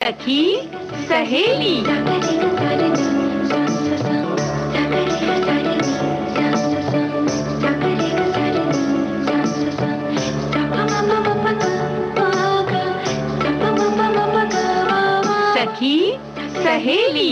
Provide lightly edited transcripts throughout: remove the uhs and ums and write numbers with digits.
सखी सहेली। सखी सहेली।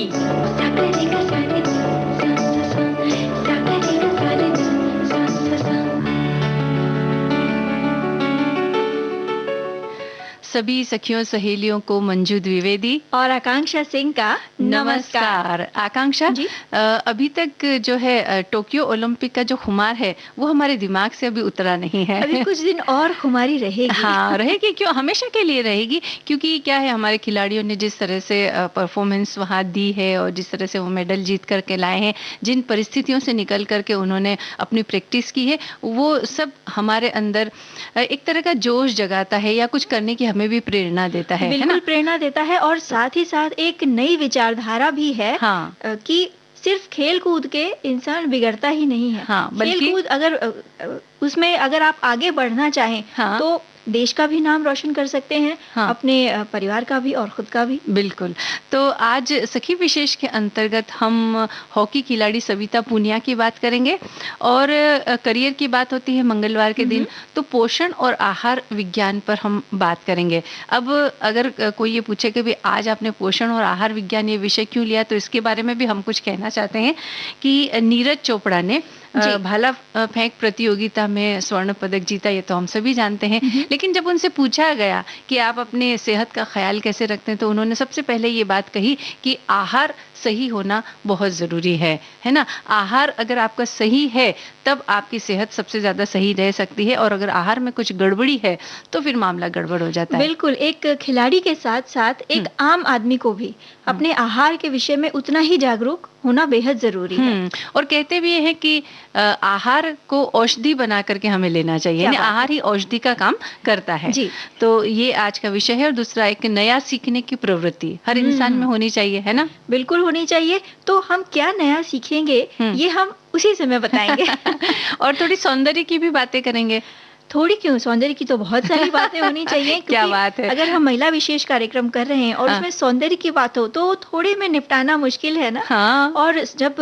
सभी सखियों सहेलियों को मंजू द्विवेदी और आकांक्षा सिंह का नमस्कार। आकांक्षा जी। अभी तक जो है टोक्यो ओलंपिक का जो खुमार है वो हमारे दिमाग से अभी उतरा नहीं है। अभी कुछ दिन और खुमारी रहेगी। हाँ, रहेगी, क्यों, हमेशा के लिए रहेगी। क्योंकि क्या है, हमारे खिलाड़ियों ने जिस तरह से परफॉर्मेंस वहाँ दी है और जिस तरह से वो मेडल जीत करके लाए हैं, जिन परिस्थितियों से निकल करके उन्होंने अपनी प्रैक्टिस की है, वो सब हमारे अंदर एक तरह का जोश जगाता है या कुछ करने की हमें भी प्रेरणा देता है बिल्कुल ना? प्रेरणा देता है और साथ ही साथ एक नई विचारधारा भी है। हाँ। कि सिर्फ खेल कूद के इंसान बिगड़ता ही नहीं है। हाँ, खेल कूद अगर उसमें अगर आप आगे बढ़ना चाहें, हाँ, तो देश का भी नाम रोशन कर सकते हैं। हाँ, अपने परिवार का भी और खुद का भी। बिल्कुल। तो आज सखी विशेष के अंतर्गत हम हॉकी खिलाड़ी सविता पूनिया की बात करेंगे और करियर की बात होती है मंगलवार के दिन, तो पोषण और आहार विज्ञान पर हम बात करेंगे। अब अगर कोई ये पूछे कि भी आज आपने पोषण और आहार विज्ञान ये विषय क्यों लिया, तो इसके बारे में भी हम कुछ कहना चाहते हैं कि नीरज चोपड़ा ने भाला फेंक प्रतियोगिता में स्वर्ण पदक जीता, ये तो हम सभी जानते हैं। लेकिन जब उनसे पूछा गया कि आप अपने सेहत का ख्याल कैसे रखते हैं, तो उन्होंने सबसे पहले ये बात कही कि आहार सही होना बहुत ज़रूरी है ना? आहार अगर आपका सही है तब आपकी सेहत सबसे ज़्यादा सही रह सकती है, और अगर आहार में कुछ गड़बड़ी है तो फिर मामला गड़बड़ हो जाता है। बिल्कुल, एक खिलाड़ी के साथ साथ एक आम आदमी को भी अपने आहार के विषय में उतना ही जागरूक होना बेहद जरूरी है। और कहते भी हैं कि आहार को औषधि बना करके हमें लेना चाहिए, यानी आहार ही औषधि का काम करता है। जी। तो ये आज का विषय है। और दूसरा, एक नया सीखने की प्रवृत्ति हर इंसान में होनी चाहिए, है ना? बिल्कुल होनी चाहिए। तो हम क्या नया सीखेंगे, ये हम उसी समय बताएंगे। और थोड़ी सौंदर्य की भी बातें करेंगे। थोड़ी क्यों, सौंदर्य की तो बहुत सारी बातें होनी चाहिए। क्या बात है। अगर हम महिला विशेष कार्यक्रम कर रहे हैं और उसमें सौंदर्य की बात हो तो थोड़े में निपटाना मुश्किल है ना। हाँ। और जब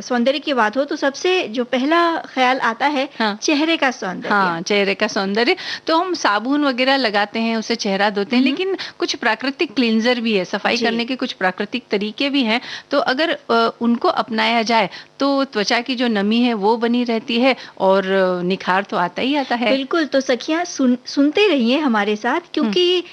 सौंदर्य की बात हो तो सबसे जो पहला ख्याल आता है, चेहरे का सौंदर्य। हाँ, चेहरे का सौंदर्य। तो हम साबुन वगैरह लगाते हैं, उससे चेहरा धोते हैं, लेकिन कुछ प्राकृतिक क्लींजर भी है, सफाई करने के कुछ प्राकृतिक तरीके भी हैं। तो अगर उनको अपनाया जाए तो त्वचा की जो नमी है वो बनी रहती है और निखार तो आता ही आता है। बिल्कुल। तो सखियां सुनते रहिए हमारे साथ, क्योंकि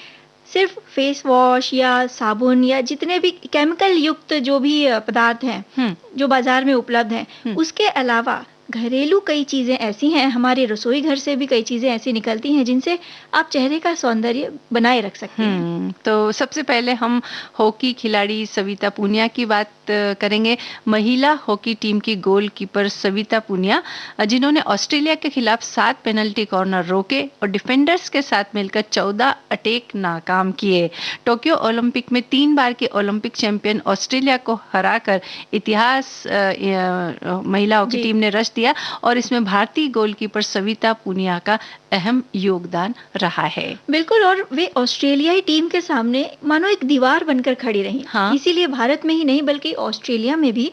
सिर्फ फेस वॉश या साबुन या जितने भी केमिकल युक्त जो भी पदार्थ हैं जो बाजार में उपलब्ध हैं, उसके अलावा घरेलू कई चीजें ऐसी हैं, हमारे रसोई घर से भी कई चीजें ऐसी निकलती हैं जिनसे आप चेहरे का सौंदर्य बनाए रख सकते हैं। तो सबसे पहले हम हॉकी खिलाड़ी सविता पूनिया की बात करेंगे। महिला हॉकी टीम की गोलकीपर सविता पूनिया, जिन्होंने ऑस्ट्रेलिया के खिलाफ 7 पेनल्टी कॉर्नर रोके और डिफेंडर्स के साथ मिलकर 14 अटैक नाकाम किए। टोक्यो ओलंपिक में 3 बार की ओलंपिक चैंपियन ऑस्ट्रेलिया को हराकर इतिहास महिला हॉकी टीम ने रच दिया, और इसमें भारतीय गोलकीपर सविता पूनिया का अहम योगदान रहा है। बिल्कुल। और वे ऑस्ट्रेलियाई टीम के सामने मानो एक दीवार बनकर खड़ी रही। हाँ। इसीलिए भारत में ही नहीं बल्कि ऑस्ट्रेलिया में भी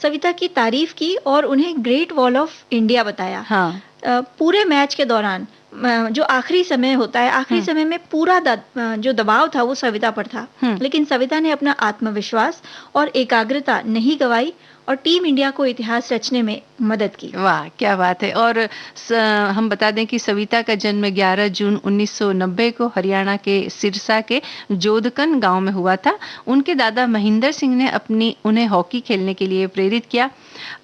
सविता की तारीफ की और उन्हें ग्रेट वॉल ऑफ इंडिया बताया। हाँ। पूरे मैच के दौरान जो आखिरी समय होता है, आखिरी समय में पूरा जो दबाव था वो सविता पर था, लेकिन सविता ने अपना आत्मविश्वास और एकाग्रता नहीं गवाई और टीम इंडिया को इतिहास रचने में मदद की। वाह, क्या बात है। और हम बता दें कि सविता का जन्म 11 जून 1990 को हरियाणा के सिरसा के जोधकन गांव में हुआ था। उनके दादा महेंद्र सिंह ने उन्हें हॉकी खेलने के लिए प्रेरित किया।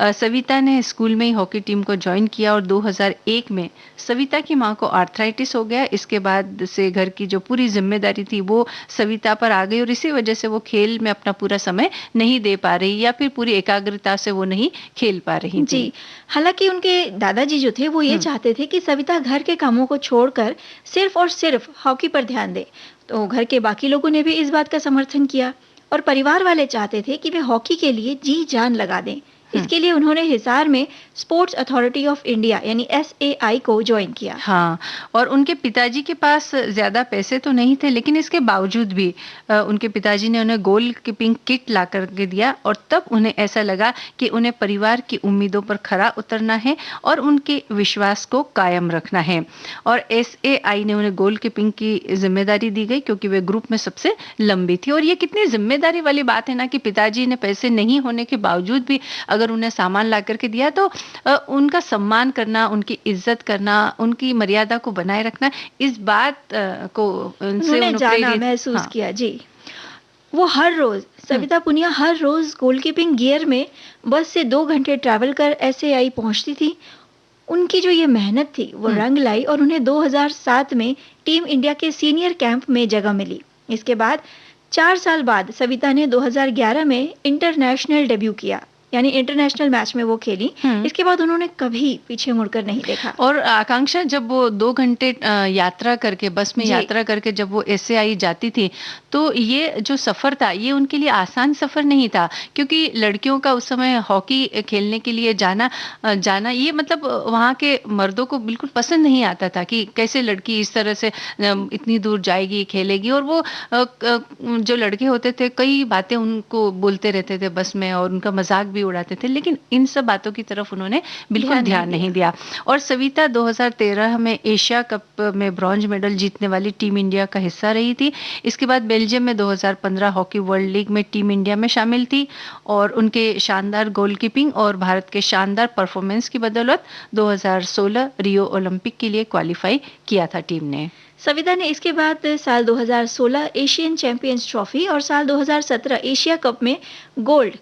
सविता ने स्कूल में ही हॉकी टीम को ज्वाइन किया और 2001 में सविता की मां को आर्थराइटिस हो गया। इसके बाद से घर की जो पूरी जिम्मेदारी थी वो सविता पर आ गई और इसी वजह से वो खेल में अपना पूरा समय नहीं दे पा रही या फिर पूरी एकाग्रता से वो नहीं खेल पा रही थी। जी, हालांकि उनके दादाजी जो थे वो ये चाहते थे कि सविता घर के कामों को छोड़कर सिर्फ और सिर्फ हॉकी पर ध्यान दे। तो घर के बाकी लोगों ने भी इस बात का समर्थन किया और परिवार वाले चाहते थे कि वे हॉकी के लिए जी जान लगा दें। इसके लिए उन्होंने हिसार में स्पोर्ट्स अथॉरिटी ऑफ इंडिया यानी SAI को ज्वाइन किया। हाँ, और उनके पिताजी के पास ज़्यादा पैसे तो नहीं थे, लेकिन इसके बावजूद भी उनके पिताजी ने उन्हें गोल कीपिंग किट ला करके दिया और तब उन्हें ऐसा लगा कि उन्हें परिवार की उम्मीदों पर खरा उतरना है और उनके विश्वास को कायम रखना है। और SAI ने उन्हें गोल कीपिंग की जिम्मेदारी दी गई क्योंकि वे ग्रुप में सबसे लंबी थी। और ये कितनी जिम्मेदारी वाली बात है ना कि पिताजी ने पैसे नहीं होने के बावजूद भी अगर उन्हें सामान ला करके दिया तो उनका सम्मान करना, उनकी इज्जत करना, उनकी मर्यादा को बनाए रखना, इस बात को उन्होंने जाना महसूस किया। जी, वो हर रोज सविता पुनिया हर रोज गोलकीपिंग गियर में बस से 2 घंटे ट्रैवल कर SAI पहुंचती थी। उनकी जो ये मेहनत थी वो रंग लाई और उन्हें 2007 में टीम इंडिया के सीनियर कैंप में जगह मिली। इसके बाद 4 साल बाद सविता ने 2011 में इंटरनेशनल डेब्यू किया, यानी इंटरनेशनल मैच में वो खेली। इसके बाद उन्होंने कभी पीछे मुड़कर नहीं देखा। और आकांक्षा, जब वो 2 घंटे यात्रा करके, बस में यात्रा करके जब वो SAI जाती थी तो ये जो सफर था ये उनके लिए आसान सफर नहीं था, क्योंकि लड़कियों का उस समय हॉकी खेलने के लिए जाना ये मतलब वहाँ के मर्दों को बिल्कुल पसंद नहीं आता था कि कैसे लड़की इस तरह से इतनी दूर जाएगी, खेलेगी। और वो जो लड़के होते थे कई बातें उनको बोलते रहते थे बस में और उनका मजाक भी उड़ाते थे, लेकिन इन सब बातों की तरफ उन्होंने बिल्कुल ध्यान नहीं दिया। और सविता 2013 में एशिया कप में ब्रॉन्ज मेडल जीतने वाली टीम इंडिया का हिस्सा रही थी। इसके बाद बेल्जियम में 2015 हॉकी वर्ल्ड लीग में टीम इंडिया में शामिल थी और उनके शानदार गोलकीपिंग और भारत के शानदार परफॉर्मेंस की बदौलत 2016 रियो ओलंपिक के लिए क्वालिफाई किया था टीम ने। सविता ने इसके बाद साल 2016 एशियन चैंपियंस ट्रॉफी और साल 2017 एशिया कप में गोल्ड,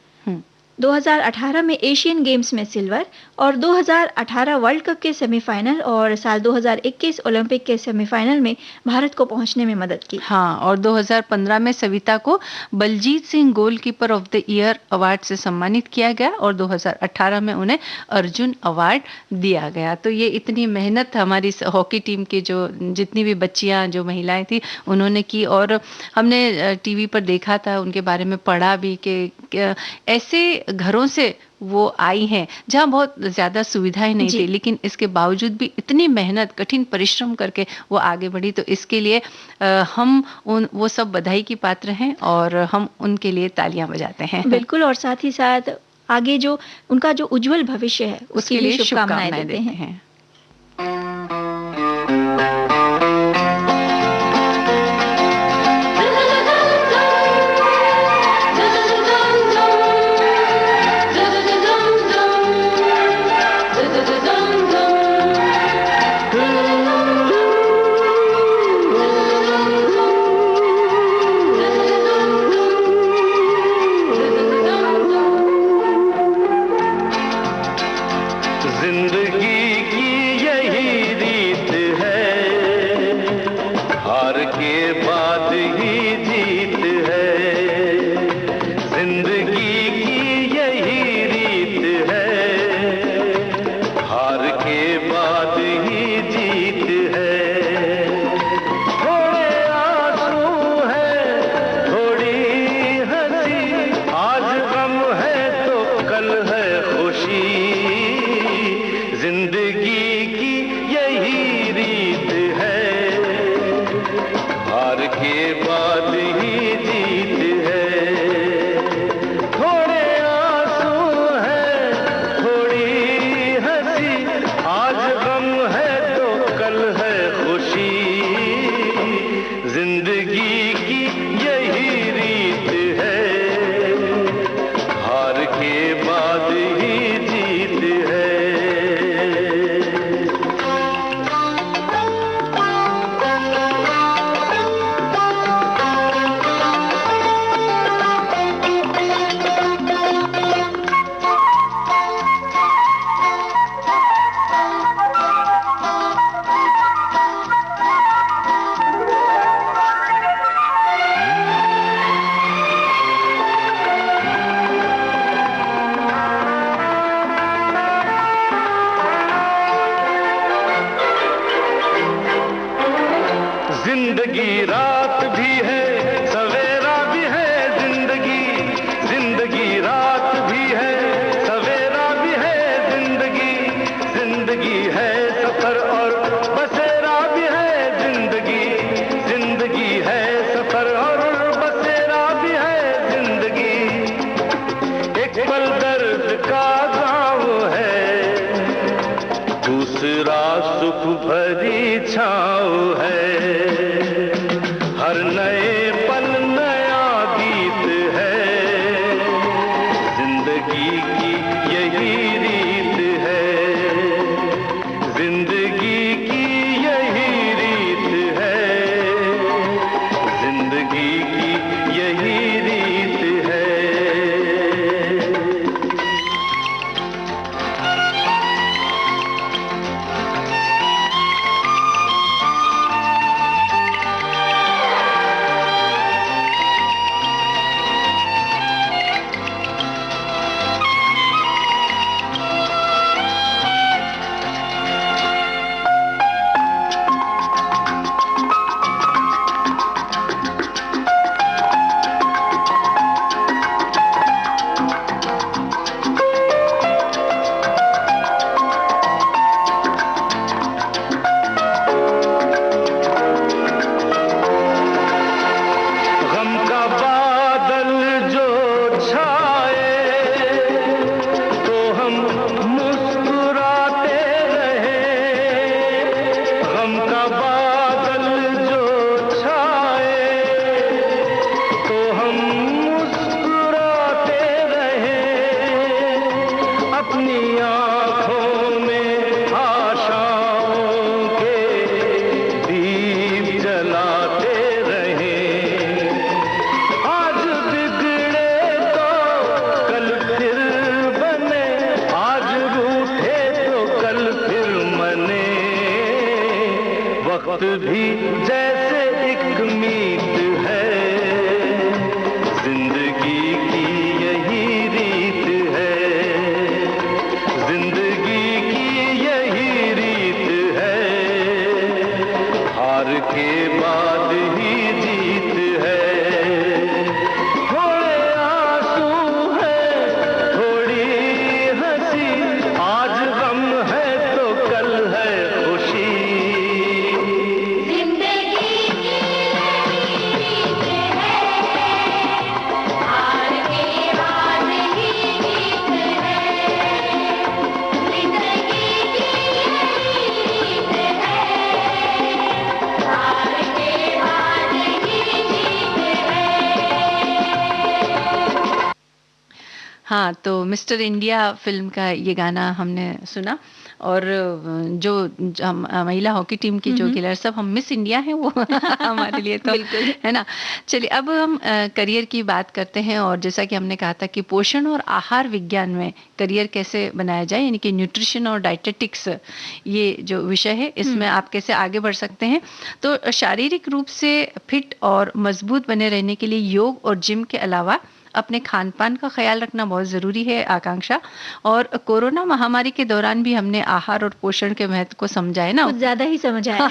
2018 में एशियन गेम्स में सिल्वर और 2018 वर्ल्ड कप के सेमीफाइनल और साल 2021 ओलंपिक के सेमीफाइनल में भारत को पहुंचने में मदद की। हाँ, और 2015 में सविता को Baljit Singh goalkeeper of the year award से सम्मानित किया गया और 2018 में उन्हें अर्जुन अवार्ड दिया गया। तो ये इतनी मेहनत हमारी हॉकी टीम की जो जितनी भी बच्चियां, जो महिलाएं थी, उन्होंने की। और हमने टीवी पर देखा था, उनके बारे में पढ़ा भी कि ऐसे घरों से वो आई हैं जहां बहुत ज्यादा सुविधाएं नहीं थी, लेकिन इसके बावजूद भी इतनी मेहनत, कठिन परिश्रम करके वो आगे बढ़ी। तो इसके लिए हम वो सब बधाई की पात्र हैं और हम उनके लिए तालियां बजाते हैं। बिल्कुल, और साथ ही साथ आगे जो उनका जो उज्जवल भविष्य है उसके लिए शुभकामनाएं देते हैं। जिंदगी की छाँव है, हर नए पल नया गीत है, जिंदगी की यही रीत है, जिंदगी की यही रीत है, जिंदगी की यही रीत है। वक्त भी जैसे एक मीत है, जिंदगी की यही रीत है, जिंदगी की यही रीत है, हार के बाद ही जीत है। थोड़े आंसू है, थोड़ी हंसी, आज गम है तो कल है खुशी। हाँ, तो मिस्टर इंडिया फिल्म का ये गाना हमने सुना और जो महिला हॉकी टीम की जो खिलाड़ी सब हम मिस इंडिया हैं वो हमारे लिए तो बिल्कुल है ना। चलिए अब हम करियर की बात करते हैं और जैसा कि हमने कहा था कि पोषण और आहार विज्ञान में करियर कैसे बनाया जाए, यानी कि न्यूट्रिशन और डाइटेटिक्स ये जो विषय है इसमें आप कैसे आगे बढ़ सकते हैं। तो शारीरिक रूप से फिट और मजबूत बने रहने के लिए योग और जिम के अलावा अपने खान पान का ख्याल रखना बहुत ज़रूरी है आकांक्षा। और कोरोना महामारी के दौरान भी हमने आहार और पोषण के महत्व को समझा है ना, कुछ ज़्यादा ही समझ आया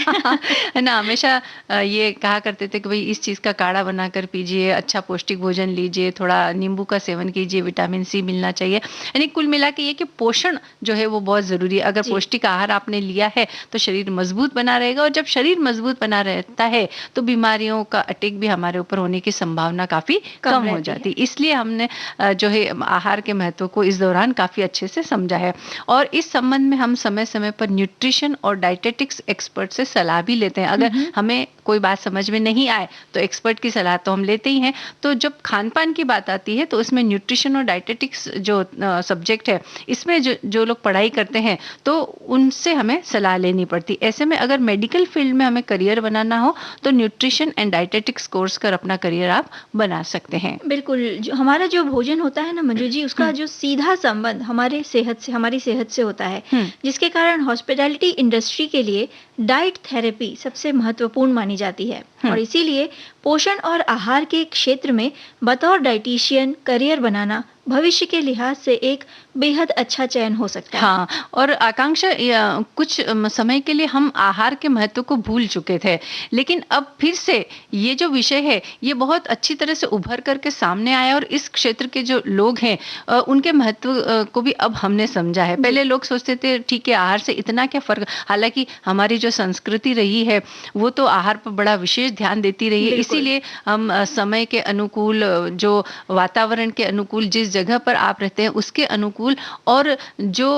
है ना। हमेशा ये कहा करते थे कि भाई इस चीज़ का काढ़ा बनाकर पीजिए, अच्छा पौष्टिक भोजन लीजिए, थोड़ा नींबू का सेवन कीजिए, विटामिन सी मिलना चाहिए। यानी कुल मिला के ये कि पोषण जो है वो बहुत ज़रूरी है। अगर पौष्टिक आहार आपने लिया है तो शरीर मजबूत बना रहेगा और जब शरीर मजबूत बना रहता है तो बीमारियों का अटैक भी हमारे ऊपर होने की संभावना काफ़ी कम हो जाती है। इसलिए हमने जो है आहार के महत्व को इस दौरान काफी अच्छे से समझा है और इस संबंध में हम समय समय पर न्यूट्रिशन और डाइटेटिक्स एक्सपर्ट से सलाह भी लेते हैं। अगर हमें कोई बात समझ में नहीं आए तो एक्सपर्ट की सलाह तो हम लेते ही हैं। तो जब खान पान की बात आती है तो इसमें न्यूट्रिशन और डाइटेटिक्स जो सब्जेक्ट है इसमें जो लोग पढ़ाई करते हैं तो उनसे हमें सलाह लेनी पड़ती। ऐसे में अगर मेडिकल फील्ड में हमें करियर बनाना हो तो न्यूट्रिशन एंड डाइटेटिक्स कोर्स कर अपना करियर आप बना सकते हैं। बिल्कुल, हमारा जो भोजन होता है ना मंजू जी, उसका जो सीधा संबंध हमारी सेहत से होता है, जिसके कारण हॉस्पिटैलिटी इंडस्ट्री के लिए डाइट थेरेपी सबसे महत्वपूर्ण मानी जाती है और इसीलिए पोषण और आहार के क्षेत्र में बतौर डाइटिशियन करियर बनाना भविष्य के लिहाज से एक बेहद अच्छा चयन हो सकता है। हाँ, और आकांक्षा कुछ समय के लिए हम आहार के महत्व को भूल चुके थे, लेकिन अब फिर से ये जो विषय है ये बहुत अच्छी तरह से उभर करके सामने आया और इस क्षेत्र के जो लोग हैं उनके महत्व को भी अब हमने समझा है। पहले लोग सोचते थे ठीक है आहार से इतना क्या फर्क, हालांकि हमारी जो संस्कृति रही है वो तो आहार पर बड़ा विशेष ध्यान देती रही है। इसीलिए हम समय के अनुकूल, जो वातावरण के अनुकूल, जिस जगह पर आप रहते हैं उसके अनुकूल, और जो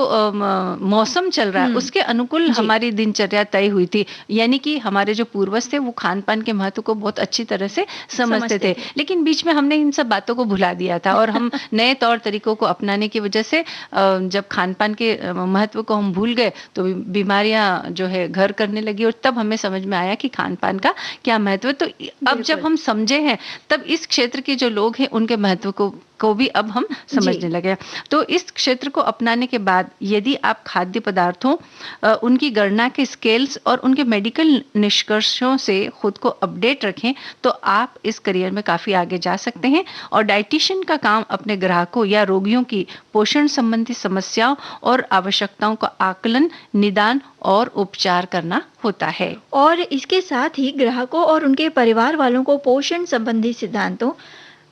मौसम चल रहा है उसके अनुकूल हमारी दिनचर्या तय हुई थी। यानी कि हमारे जो पूर्वज थे वो खान पान के महत्व को बहुत अच्छी तरह से समझते थे, लेकिन बीच में हमने इन सब बातों को भुला दिया था और हम नए तौर तरीकों को अपनाने की वजह से जब खान पान के महत्व को हम भूल गए तो बीमारियां जो है घर करने लगी, और तब हमें समझ में आया कि खान पान का क्या महत्व है। तो अब जब हम समझे हैं तब इस क्षेत्र के जो लोग हैं उनके महत्व को भी अब हम समझने लगे। तो इस क्षेत्र को अपनाने के बाद यदि आप खाद्य पदार्थों, उनकी गणना के स्केल्स और उनके मेडिकल निष्कर्षों से खुद को अपडेट रखें तो आप इस करियर में काफी आगे जा सकते हैं। और डाइटिशियन का काम अपने ग्राहकों या रोगियों की पोषण संबंधी समस्याओं और आवश्यकताओं का आकलन, निदान और उपचार करना होता है। और इसके साथ ही ग्राहकों और उनके परिवार वालों को पोषण संबंधी सिद्धांतों,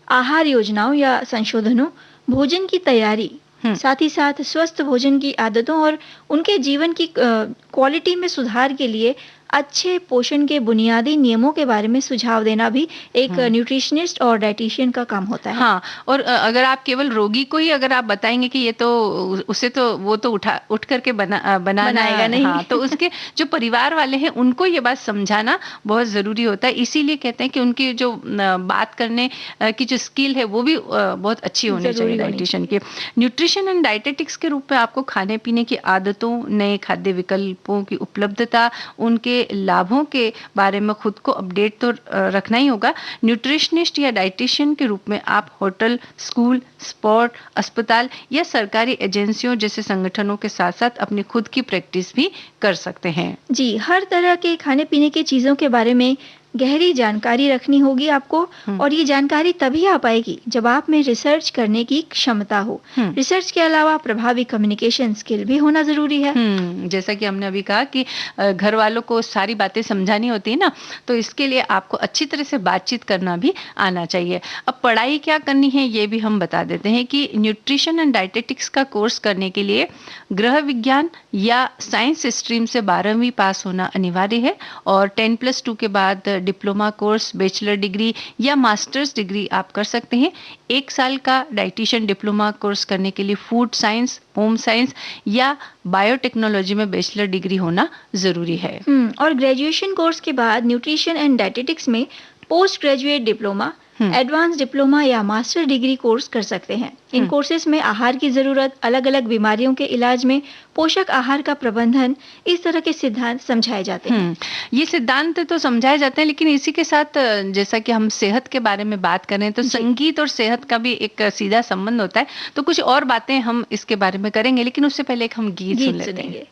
आहार योजनाओं या संशोधनों, भोजन की तैयारी, साथ ही साथ स्वस्थ भोजन की आदतों और उनके जीवन की क्वालिटी में सुधार के लिए अच्छे पोषण के बुनियादी नियमों के बारे में सुझाव देना भी एक न्यूट्रिशनिस्ट और डाइटिशियन का काम होता है। हाँ, और अगर आप केवल रोगी को ही अगर आप बताएंगे कि ये तो उसे तो वो तो उठ करके बनाएगा नहीं। हाँ, तो उसके जो परिवार वाले हैं उनको ये बात समझाना बहुत जरूरी होता है। इसीलिए कहते हैं कि उनकी जो बात करने की जो स्किल है वो भी बहुत अच्छी होनी चाहिए डाइटिशियन की। न्यूट्रिशन एंड डाइटेटिक्स के रूप में आपको खाने पीने की आदतों, नए खाद्य विकल्पों की उपलब्धता, उनके लाभों के बारे में खुद को अपडेट तो रखना ही होगा। न्यूट्रिशनिस्ट या डाइटिशियन के रूप में आप होटल, स्कूल, स्पोर्ट, अस्पताल या सरकारी एजेंसियों जैसे संगठनों के साथ साथ अपनी खुद की प्रैक्टिस भी कर सकते हैं। जी, हर तरह के खाने पीने की चीजों के बारे में गहरी जानकारी रखनी होगी आपको, और ये जानकारी तभी आ पाएगी जब आप में रिसर्च करने की क्षमता हो। रिसर्च के अलावा प्रभावी कम्युनिकेशन स्किल भी होना जरूरी है। जैसा कि हमने अभी कहा कि घर वालों को सारी बातें समझानी होती है ना, तो इसके लिए आपको अच्छी तरह से बातचीत करना भी आना चाहिए। अब पढ़ाई क्या करनी है ये भी हम बता देते हैं कि न्यूट्रिशन एंड डाइटेटिक्स का कोर्स करने के लिए गृह विज्ञान या साइंस स्ट्रीम से 12वीं पास होना अनिवार्य है, और 10+2 के बाद डिप्लोमा कोर्स, बैचलर डिग्री या मास्टर्स डिग्री आप कर सकते हैं। 1 साल का डाइटिशियन डिप्लोमा कोर्स करने के लिए फूड साइंस, होम साइंस या बायोटेक्नोलॉजी में बैचलर डिग्री होना जरूरी है। और ग्रेजुएशन कोर्स के बाद न्यूट्रिशन एंड डाइटेटिक्स में post graduate diploma, advance diploma या मास्टर डिग्री कोर्स कर सकते हैं। इन कोर्सेज में आहार की जरूरत, अलग अलग बीमारियों के इलाज में पोषक आहार का प्रबंधन, इस तरह के सिद्धांत समझाए जाते हैं। ये सिद्धांत तो समझाए जाते हैं, लेकिन इसी के साथ जैसा कि हम सेहत के बारे में बात करें तो संगीत और सेहत का भी एक सीधा संबंध होता है। तो कुछ और बातें हम इसके बारे में करेंगे, लेकिन उससे पहले एक हम गीत सुन लेते हैं।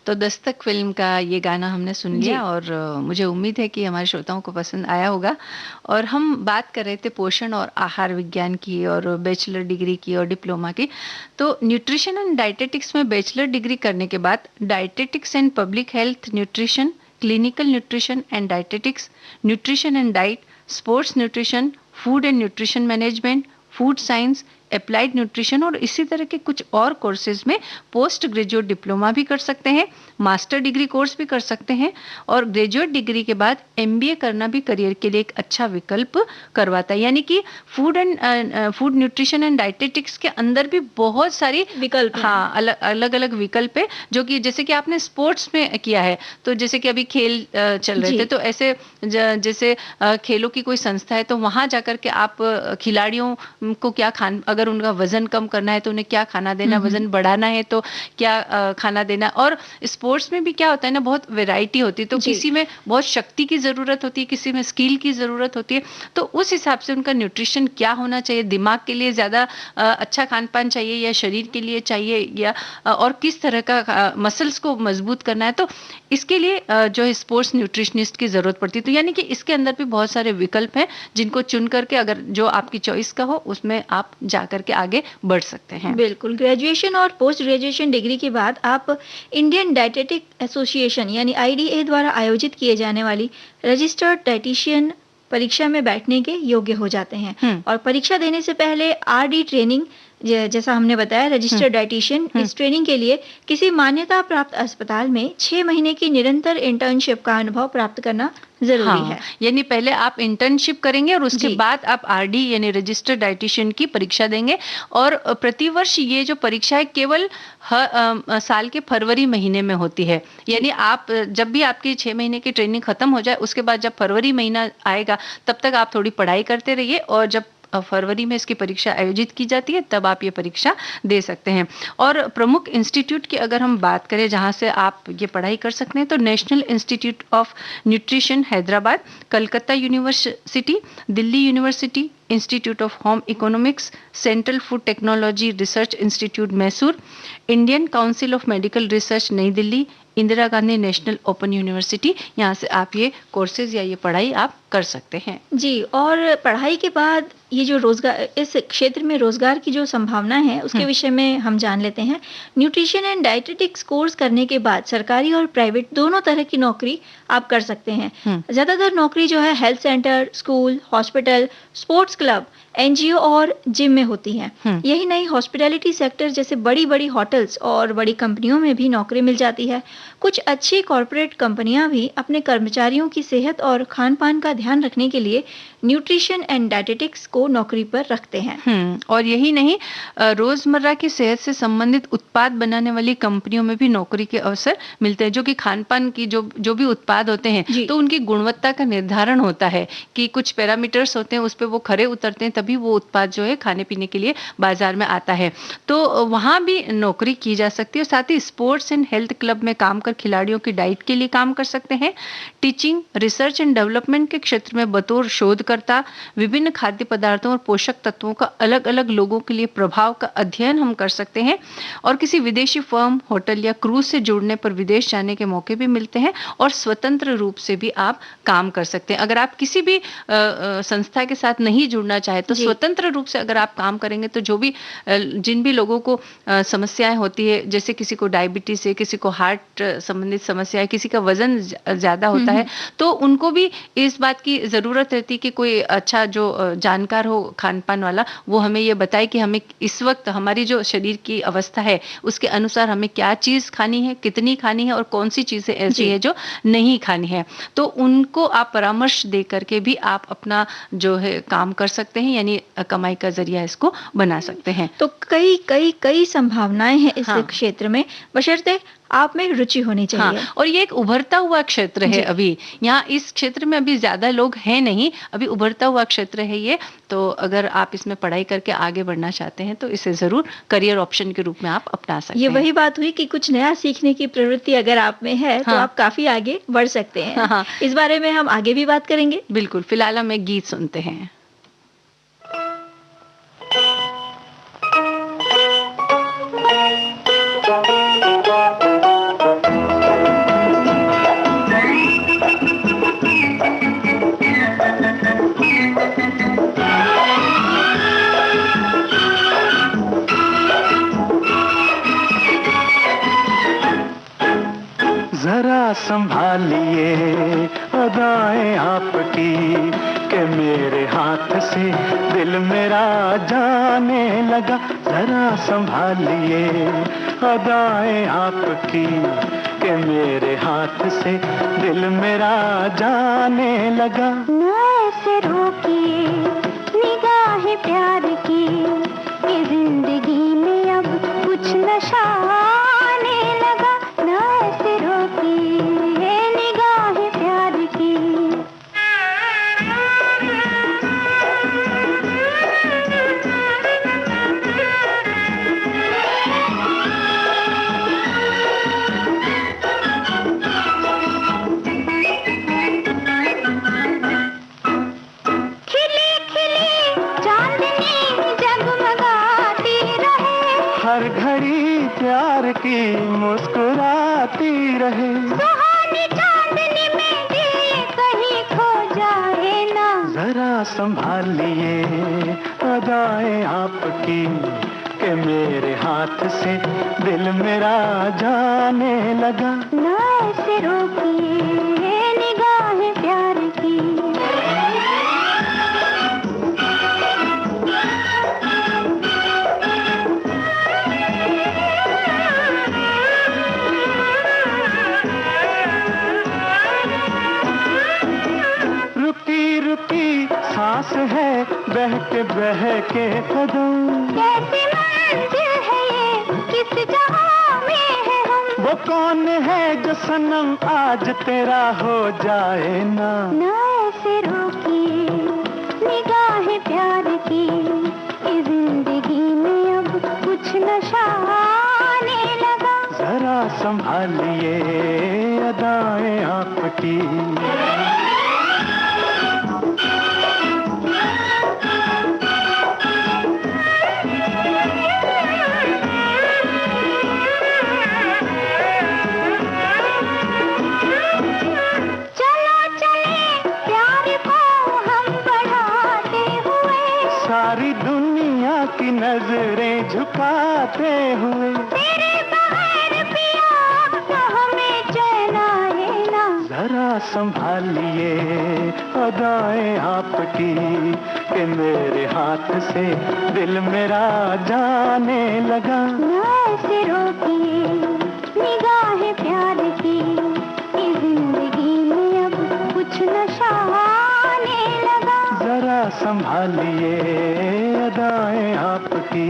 तो दस्तक फिल्म का ये गाना हमने सुन लिया और मुझे उम्मीद है कि हमारे श्रोताओं को पसंद आया होगा। और हम बात कर रहे थे पोषण और आहार विज्ञान की और बैचलर डिग्री की और डिप्लोमा की। तो न्यूट्रिशन एंड डाइटेटिक्स में बैचलर डिग्री करने के बाद dietetics and public health nutrition, clinical nutrition and dietetics, nutrition and diet, sports nutrition, food and nutrition management, food science, applied nutrition और इसी तरह के कुछ और कोर्सेज में पोस्ट ग्रेजुएट डिप्लोमा भी कर सकते हैं, मास्टर डिग्री कोर्स भी कर सकते हैं और ग्रेजुएट डिग्री के बाद एमबीए करना भी करियर के लिए एक अच्छा विकल्प करवाता है। यानी कि फूड न्यूट्रिशन एंड डाइटेटिक्स के अंदर भी बहुत सारी विकल्प, हाँ, अलग अलग विकल्प है, जो कि जैसे कि आपने स्पोर्ट्स में किया है, तो जैसे कि अभी खेल चल रहे थे, तो ऐसे जैसे खेलों की कोई संस्था है तो वहां जाकर के आप खिलाड़ियों को क्या अगर उनका वजन कम करना है तो उन्हें क्या खाना देना, वजन बढ़ाना है तो क्या खाना देना। और स्पोर्ट्स में भी क्या होता है ना, बहुत वैरायटी होती है, तो किसी में बहुत शक्ति की जरूरत होती है, किसी में स्किल की जरूरत होती है, तो उस हिसाब से उनका न्यूट्रिशन क्या होना चाहिए, दिमाग के लिए ज्यादा अच्छा खान पान चाहिए या शरीर के लिए चाहिए, या और किस तरह का मसल्स को मजबूत करना है, तो इसके लिए जो है स्पोर्ट्स न्यूट्रिशनिस्ट की जरूरत पड़ती है। तो यानी कि इसके अंदर भी बहुत सारे विकल्प हैं जिनको चुन करके अगर जो आपकी चॉइस का हो उसमें आप जा करके आगे बढ़ सकते हैं। बिल्कुल। ग्रेजुएशन और पोस्ट ग्रेजुएशन डिग्री के बाद आप इंडियन डाइटेटिक एसोसिएशन यानी आईडीए द्वारा आयोजित किए जाने वाली रजिस्टर्ड डाइटिशियन परीक्षा में बैठने के योग्य हो जाते हैं। और परीक्षा देने से पहले आरडी ट्रेनिंग, जैसा हमने बताया, रजिस्टर्ड डाइटिशियन, इस ट्रेनिंग के लिए किसी मान्यता प्राप्त अस्पताल में 6 महीने की निरंतर इंटर्नशिप का अनुभव प्राप्त करना जरूरी है। यानी पहले आप इंटर्नशिप करेंगे और उसके बाद आप आरडी यानी रजिस्टर्ड डाइटिशियन की परीक्षा देंगे। और प्रतिवर्ष ये जो परीक्षा है केवल साल के फरवरी महीने में होती है। यानी आप जब भी आपकी 6 महीने की ट्रेनिंग खत्म हो जाए उसके बाद जब फरवरी महीना आएगा तब तक आप थोड़ी पढ़ाई करते रहिए और जब फरवरी में इसकी परीक्षा आयोजित की जाती है तब आप ये परीक्षा दे सकते हैं। और प्रमुख इंस्टीट्यूट की अगर हम बात करें जहां से आप ये पढ़ाई कर सकते हैं तो national institute of nutrition Hyderabad, Calcutta university, Delhi university, institute of home economics, central food technology research institute Mysore, Indian council of medical research New Delhi, Indira Gandhi national open university, यहाँ से आप ये कोर्सेज या ये पढ़ाई आप कर सकते हैं। जी। और पढ़ाई के बाद ये जो रोजगार, इस क्षेत्र में रोजगार की जो संभावना है उसके विषय में हम जान लेते हैं। न्यूट्रिशन एंड डाइटेटिक्स कोर्स करने के बाद सरकारी और प्राइवेट दोनों तरह की नौकरी आप कर सकते हैं। ज्यादातर नौकरी जो है health centre, school, hospital, sports club, NGO और जिम में होती है। यही नहीं, हॉस्पिटैलिटी सेक्टर जैसे बड़ी बड़ी होटल्स और बड़ी कंपनियों में भी नौकरी मिल जाती है। कुछ अच्छी कॉर्पोरेट कंपनियां भी अपने कर्मचारियों की सेहत और खान पान का ध्यान रखने के लिए न्यूट्रिशन एंड डाइटेटिक्स को नौकरी पर रखते हैं। और यही नहीं, रोजमर्रा की सेहत से संबंधित उत्पाद बनाने वाली कंपनियों में भी नौकरी के अवसर मिलते हैं, जो कि खान पान की जो भी उत्पाद होते हैं तो उनकी गुणवत्ता का निर्धारण होता है कि कुछ पैरामीटर्स होते हैं, उस पर वो खरे उतरते हैं तभी वो उत्पाद जो है खाने पीने के लिए बाजार में आता है। तो वहां भी नौकरी की जा सकती है। और साथ ही स्पोर्ट्स एंड हेल्थ क्लब में काम कर खिलाड़ियों की डाइट के लिए काम कर सकते हैं। टीचिंग, रिसर्च एंड डेवलपमेंट के क्षेत्र में बतौर शोधकर्ता विभिन्न खाद्य पदार्थों और पोषक तत्वों का अलग अलग लोगों के लिए प्रभाव का अध्ययन हम कर सकते हैं। और किसी विदेशी फर्म, होटल या क्रूज से जुड़ने पर विदेश जाने के मौके भी मिलते हैं और स्वतंत्र रूप से भी आप काम कर सकते हैं। अगर आप किसी भी संस्था के साथ नहीं जुड़ना चाहे तो स्वतंत्र रूप से अगर आप काम करेंगे तो जो भी जिन भी लोगों को समस्याएं होती है, जैसे किसी को डायबिटीज है, किसी को हार्ट संबंधित समस्या है, किसी का वजन ज्यादा होता है, तो उनको भी इस बात की जरूरत रहती है कि कोई अच्छा जो जानकार हो खान पान वाला, वो हमें ये बताए कि हमें इस वक्त हमारी जो शरीर की अवस्था है उसके अनुसार हमें क्या चीज खानी है, कितनी खानी है और कौन सी चीजें ऐसी है जो नहीं खानी है। तो उनको आप परामर्श दे करके भी आप अपना जो है काम कर सकते हैं, यानी कमाई का जरिया इसको बना सकते हैं। तो कई कई कई संभावनाएं हैं इस क्षेत्र में, बशर्ते आप में रुचि होनी चाहिए। और ये एक उभरता हुआ क्षेत्र है। अभी यहाँ इस क्षेत्र में अभी ज्यादा लोग हैं नहीं, अभी उभरता हुआ क्षेत्र है ये। तो अगर आप इसमें पढ़ाई करके आगे बढ़ना चाहते हैं तो इसे जरूर करियर ऑप्शन के रूप में आप अपना सकते हैं। ये वही बात हुई कि कुछ नया सीखने की प्रवृत्ति अगर आप में है तो आप काफी आगे बढ़ सकते हैं। इस बारे में हम आगे भी बात करेंगे। बिल्कुल। फिलहाल हम एक गीत सुनते हैं। अदाएं आपकी कि मेरे हाथ से दिल मेरा जाने लगा, जरा संभालिए अदाएं आपकी कि मेरे हाथ से दिल मेरा जाने लगा। ना ऐसे रोकिए निगाहें प्यार की, ये जिंदगी में अब कुछ नशा आने लगा। ना ऐसे रोकिए निगाहें प्यार की। हर घड़ी प्यार की मुस्कुराती रहे, सुहानी चांदनी में दिल कहीं खो जाए ना। जरा संभालिए अदाएं आपकी कि मेरे हाथ से दिल मेरा जाने लगा। ना ऐसे रोकिए निगाहें प्यार की। रुकी रुकी सांस है, बहके बहके कदम, कैसी मंजिल है ये, किस जहां में है हम। वो कौन है जो सनम आज तेरा हो जाए ना। ना ऐसे रोकिए निगाहें प्यार की, इस जिंदगी में अब कुछ नशा आने लगा। जरा संभालिए अदाएं आपकी। सारी दुनिया की नजरें झुकाते हुए, तेरे बगैर पिया तो हमें चैन आए ना। जरा संभालिए अदाएं आपकी कि मेरे हाथ से दिल मेरा जाने लगा। ना ऐसे रोकिए निगाहें प्यार की, इस जिंदगी में अब कुछ नशा आने लगा। जरा संभालिए अदाएं आपकी।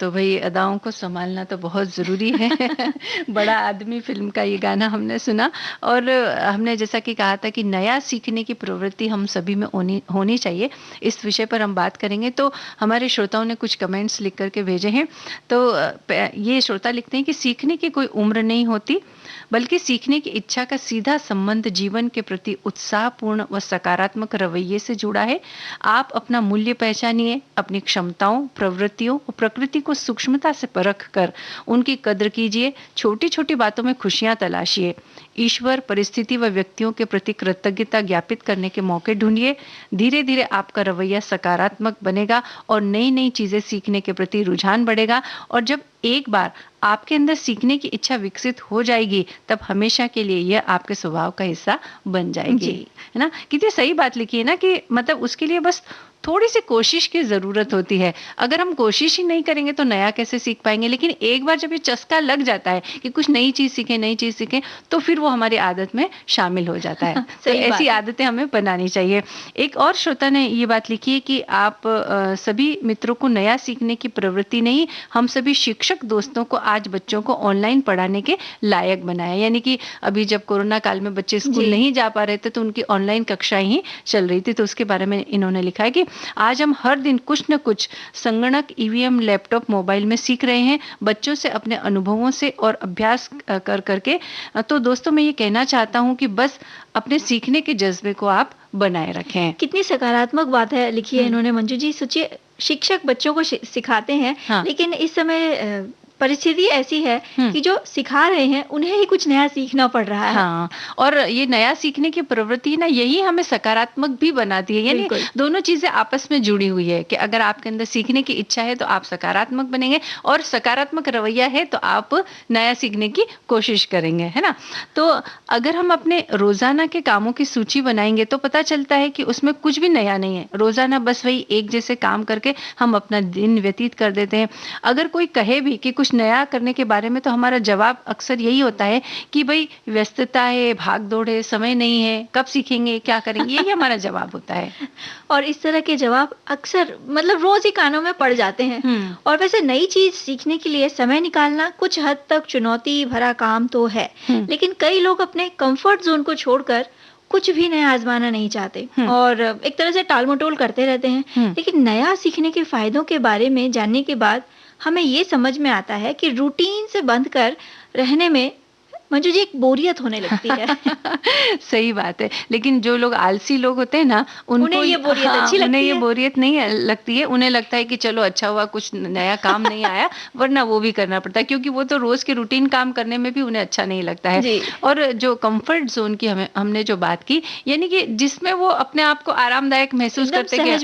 तो भाई अदाओं को संभालना तो बहुत ज़रूरी है। बड़ा आदमी फिल्म का ये गाना हमने सुना, और हमने जैसा कि कहा था कि नया सीखने की प्रवृत्ति हम सभी में होनी चाहिए। इस विषय पर हम बात करेंगे। तो हमारे श्रोताओं ने कुछ कमेंट्स लिख करके भेजे हैं। तो ये श्रोता लिखते हैं कि सीखने की कोई उम्र नहीं होती, बल्कि सीखने की इच्छा का सीधा संबंध जीवन के प्रति उत्साहपूर्ण व सकारात्मक रवैये से जुड़ा है। आप अपना मूल्य पहचानिए, अपनी क्षमताओं, प्रवृत्तियों और प्रकृति को सूक्ष्मता से परख कर उनकी कद्र कीजिए। छोटी छोटी बातों में खुशियां तलाशिए। ईश्वर, परिस्थिति व व्यक्तियों के प्रति कृतज्ञता ज्ञापित करने के मौके ढूंढिए। धीरे धीरे आपका रवैया सकारात्मक बनेगा और नई नई चीजें सीखने के प्रति रुझान बढ़ेगा। और जब एक बार आपके अंदर सीखने की इच्छा विकसित हो जाएगी, तब हमेशा के लिए यह आपके स्वभाव का हिस्सा बन जाएगी। है ना? कितनी सही बात लिखी है ना, कि मतलब उसके लिए बस थोड़ी सी कोशिश की जरूरत होती है। अगर हम कोशिश ही नहीं करेंगे तो नया कैसे सीख पाएंगे। लेकिन एक बार जब ये चस्का लग जाता है कि कुछ नई चीज सीखें, तो फिर वो हमारी आदत में शामिल हो जाता है। तो ऐसी आदतें हमें बनानी चाहिए। एक और श्रोता ने ये बात लिखी है कि आप सभी मित्रों को नया सीखने की प्रवृत्ति नहीं, हम सभी शिक्षक दोस्तों को आज बच्चों को ऑनलाइन पढ़ाने के लायक बनाया। यानी कि अभी जब कोरोना काल में बच्चे स्कूल नहीं जा पा रहे थे, तो उनकी ऑनलाइन कक्षाएं ही चल रही थी। तो उसके बारे में इन्होंने लिखा है कि आज हम हर दिन कुछ न कुछ संगणक, ईवीएम, लैपटॉप, मोबाइल में सीख रहे हैं, बच्चों से अपने अनुभवों से और अभ्यास कर करके। तो दोस्तों, मैं ये कहना चाहता हूं कि बस अपने सीखने के जज्बे को आप बनाए रखें। कितनी सकारात्मक बात है लिखी है इन्होंने मंजू जी। सोचिए, शिक्षक बच्चों को सिखाते हैं, लेकिन इस समय परिस्थिति ऐसी है कि जो सिखा रहे हैं उन्हें ही कुछ नया सीखना पड़ रहा है। हाँ, और ये नया सीखने की प्रवृत्ति ना यही हमें सकारात्मक भी बनाती है, यानी दोनों चीजें आपस में जुड़ी हुई है कि अगर आपके अंदर सीखने की इच्छा है तो आप सकारात्मक बनेंगे, और सकारात्मक रवैया है तो आप नया सीखने की कोशिश करेंगे, है ना। तो अगर हम अपने रोजाना के कामों की सूची बनाएंगे तो पता चलता है कि उसमें कुछ भी नया नहीं है। रोजाना बस वही एक जैसे काम करके हम अपना दिन व्यतीत कर देते हैं। अगर कोई कहे भी कि कुछ नया करने के बारे में तो हमारा जवाब अक्सर यही होता है कि भाई व्यस्तता है, भाग दौड़ है, समय नहीं है, कब सीखेंगे, क्या करेंगे, यही हमारा जवाब होता है। और इस तरह के जवाब अक्सर मतलब रोज ही कानों में पड़ जाते हैं। और वैसे नई चीज सीखने के लिए समय निकालना कुछ हद तक चुनौती भरा काम तो है, लेकिन कई लोग अपने कंफर्ट जोन को छोड़कर कुछ भी नया आजमाना नहीं चाहते और एक तरह से टालमटोल करते रहते हैं। लेकिन नया सीखने के फायदों के बारे में जानने के बाद हमें ये समझ में आता है कि रूटीन से बंध कर रहने में मंजू जी एक बोरियत होने लगती है। सही बात है, लेकिन जो लोग आलसी लोग होते हैं ना उन्हें ये बोरियत अच्छी लगती है। उन्हें ये बोरियत नहीं लगती है, उन्हें लगता है कि चलो अच्छा हुआ कुछ नया काम नहीं आया, वरना वो भी करना पड़ता है, क्योंकि वो तो रोज के रूटीन काम करने में भी उन्हें अच्छा नहीं लगता है। और जो कंफर्ट जोन की हमने जो बात की, यानी कि जिसमें वो अपने आप को आरामदायक महसूस करते हैं,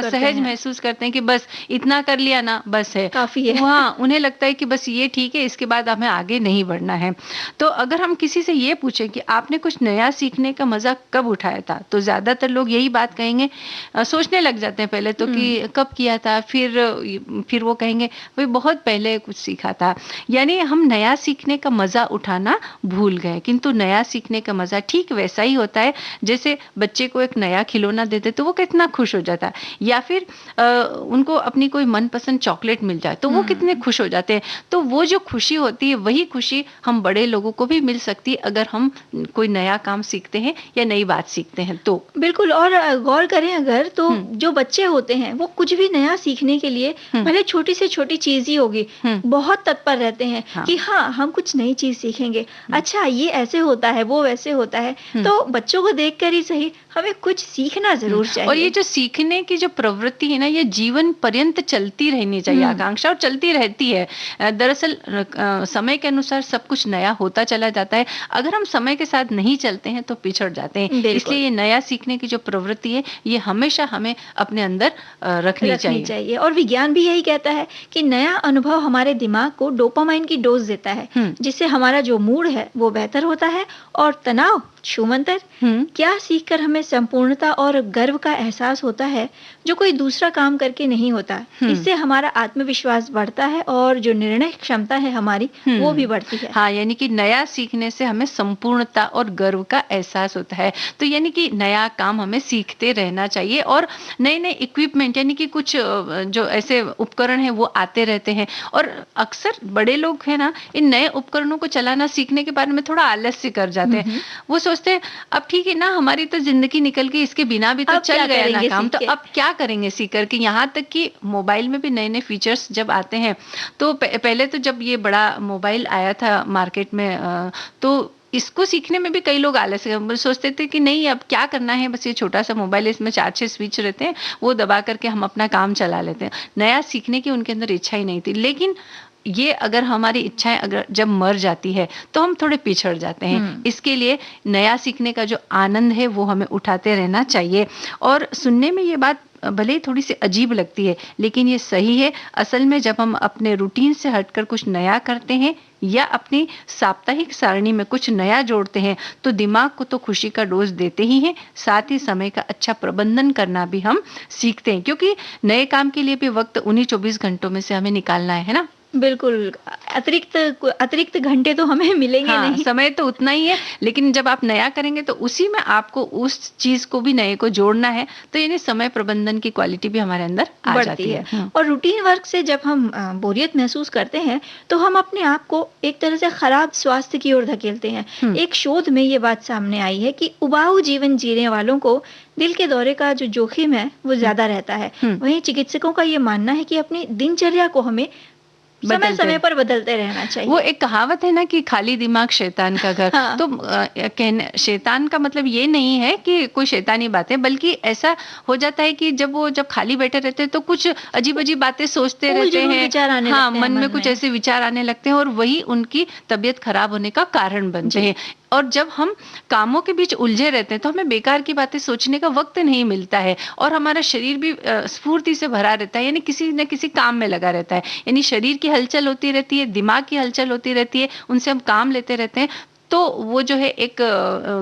सहज महसूस करते हैं कि बस इतना कर लिया ना, बस है, काफी है। हाँ, उन्हें लगता है कि बस ये ठीक है, इसके बाद हमें आगे नहीं बढ़ना है। तो अगर हम किसी से ये पूछें कि आपने कुछ नया सीखने का मजा कब उठाया था, तो ज्यादातर लोग यही बात कहेंगे, सोचने लग जाते हैं पहले तो कि कब किया था, फिर वो कहेंगे भाई बहुत पहले कुछ सीखा था। यानी हम नया सीखने का मजा उठाना भूल गए। किंतु नया सीखने का मजा ठीक वैसा ही होता है जैसे बच्चे को एक नया खिलौना देते तो वो कितना खुश हो जाता है, या फिर उनको अपनी कोई मनपसंद चॉकलेट मिल जाए तो वो कितने खुश हो जाते हैं। तो वो जो खुशी होती है वही खुशी हम बड़े लोगों को भी मिल सकती है अगर हम कोई नया काम सीखते हैं या नई बात सीखते हैं तो। बिल्कुल, और गौर करें अगर तो जो बच्चे होते हैं वो कुछ भी नया सीखने के लिए भले छोटी से छोटी चीज ही होगी, बहुत तत्पर रहते हैं कि हाँ हम कुछ नई चीज सीखेंगे, अच्छा ये ऐसे होता है, वो वैसे होता है। तो बच्चों को देखकर ही सही हमें कुछ सीखना जरूर चाहिए। और ये जो सीखने की जो प्रवृत्ति है ना, ये जीवन पर्यंत चलती रहनी चाहिए आकांक्षा, और चलती रहती है। दरअसल समय के अनुसार सब कुछ नया होता चला जाता है। अगर हम समय के साथ नहीं चलते हैं तो पिछड़ जाते हैं। इसलिए ये नया सीखने की जो प्रवृत्ति है ये हमेशा हमें अपने अंदर रखनी चाहिए। और विज्ञान भी यही कहता है कि नया अनुभव हमारे दिमाग को डोपामाइन की डोज देता है, जिससे हमारा जो मूड है वो बेहतर होता है और तनाव छूमंतर। क्या सीखकर हमें संपूर्णता और गर्व का एहसास होता है जो कोई दूसरा काम करके नहीं होता। इससे हमारा आत्मविश्वास बढ़ता है और जो निर्णय क्षमता है हमारी वो भी बढ़ती है। हाँ, यानी कि नया सीखने से हमें संपूर्णता और गर्व का एहसास होता है। तो यानी कि नया काम हमें सीखते रहना चाहिए, और नए नए इक्विपमेंट यानी कि कुछ जो ऐसे उपकरण है वो आते रहते हैं। और अक्सर बड़े लोग है ना, इन नए उपकरणों को चलाना सीखने के बारे में थोड़ा आलस्य कर जाते हैं। वो सोचते हैं अब ठीक है ना, हमारी तो जिंदगी निकल गई, इसके बिना भी तो चल गया ना काम, तो अब क्या करेंगे सीख करके। यहाँ तक कि मोबाइल में भी नए नए फीचर्स जब आते हैं, तो पहले तो जब ये बड़ा मोबाइल आया था मार्केट में, तो इसको सीखने में भी कई लोग आलस सोचते थे कि नहीं अब क्या करना है, बस ये छोटा सा मोबाइल है, इसमें 4-6 स्विच रहते हैं, वो दबा करके हम अपना काम चला लेते हैं। नया सीखने की उनके अंदर इच्छा ही नहीं थी। लेकिन ये अगर हमारी इच्छाएं अगर जब मर जाती है तो हम थोड़े पिछड़ जाते हैं। इसके लिए नया सीखने का जो आनंद है वो हमें उठाते रहना चाहिए। और सुनने में ये बात भले ही थोड़ी सी अजीब लगती है, लेकिन ये सही है। असल में जब हम अपने रूटीन से हटकर कुछ नया करते हैं या अपनी साप्ताहिक सारणी में कुछ नया जोड़ते हैं तो दिमाग को तो खुशी का डोज देते ही हैं, साथ ही समय का अच्छा प्रबंधन करना भी हम सीखते हैं, क्योंकि नए काम के लिए भी वक्त उन्हीं 24 घंटों में से हमें निकालना है ना। बिल्कुल, अतिरिक्त घंटे तो हमें मिलेंगे नहीं, समय तो उतना ही है, लेकिन जब आप नया करेंगे तो उसी में आपको उस चीज को भी नए को जोड़ना है, तो यानी समय प्रबंधन की क्वालिटी भी हमारे अंदर आ जाती है। और रूटीन वर्क से जब हम बोरियत महसूस करते हैं तो हम अपने आप को एक तरह से खराब स्वास्थ्य की ओर धकेलते हैं। एक शोध में ये बात सामने आई है कि उबाऊ जीवन जीने वालों को दिल के दौरे का जो जोखिम है वो ज्यादा रहता है। वहीं चिकित्सकों का ये मानना है कि अपनी दिनचर्या को हमें समय समय पर बदलते रहना चाहिए। वो एक कहावत है ना कि खाली दिमाग शैतान का घर। हाँ। तो कहने शैतान का मतलब ये नहीं है कि कोई शैतानी बातें, बल्कि ऐसा हो जाता है कि जब खाली बैठे रहते हैं तो कुछ अजीब अजीब बातें सोचते रहते हैं। विचार आने हाँ, लगते हैं मन में कुछ ऐसे विचार आने लगते हैं और वही उनकी तबीयत खराब होने का कारण बनते हैं। और जब हम कामों के बीच उलझे रहते हैं तो हमें बेकार की बातें सोचने का वक्त नहीं मिलता है और हमारा शरीर भी स्फूर्ति से भरा रहता है, यानी किसी न किसी काम में लगा रहता है। यानी शरीर की हलचल होती रहती है, दिमाग की हलचल होती रहती है, उनसे हम काम लेते रहते हैं, तो वो जो है एक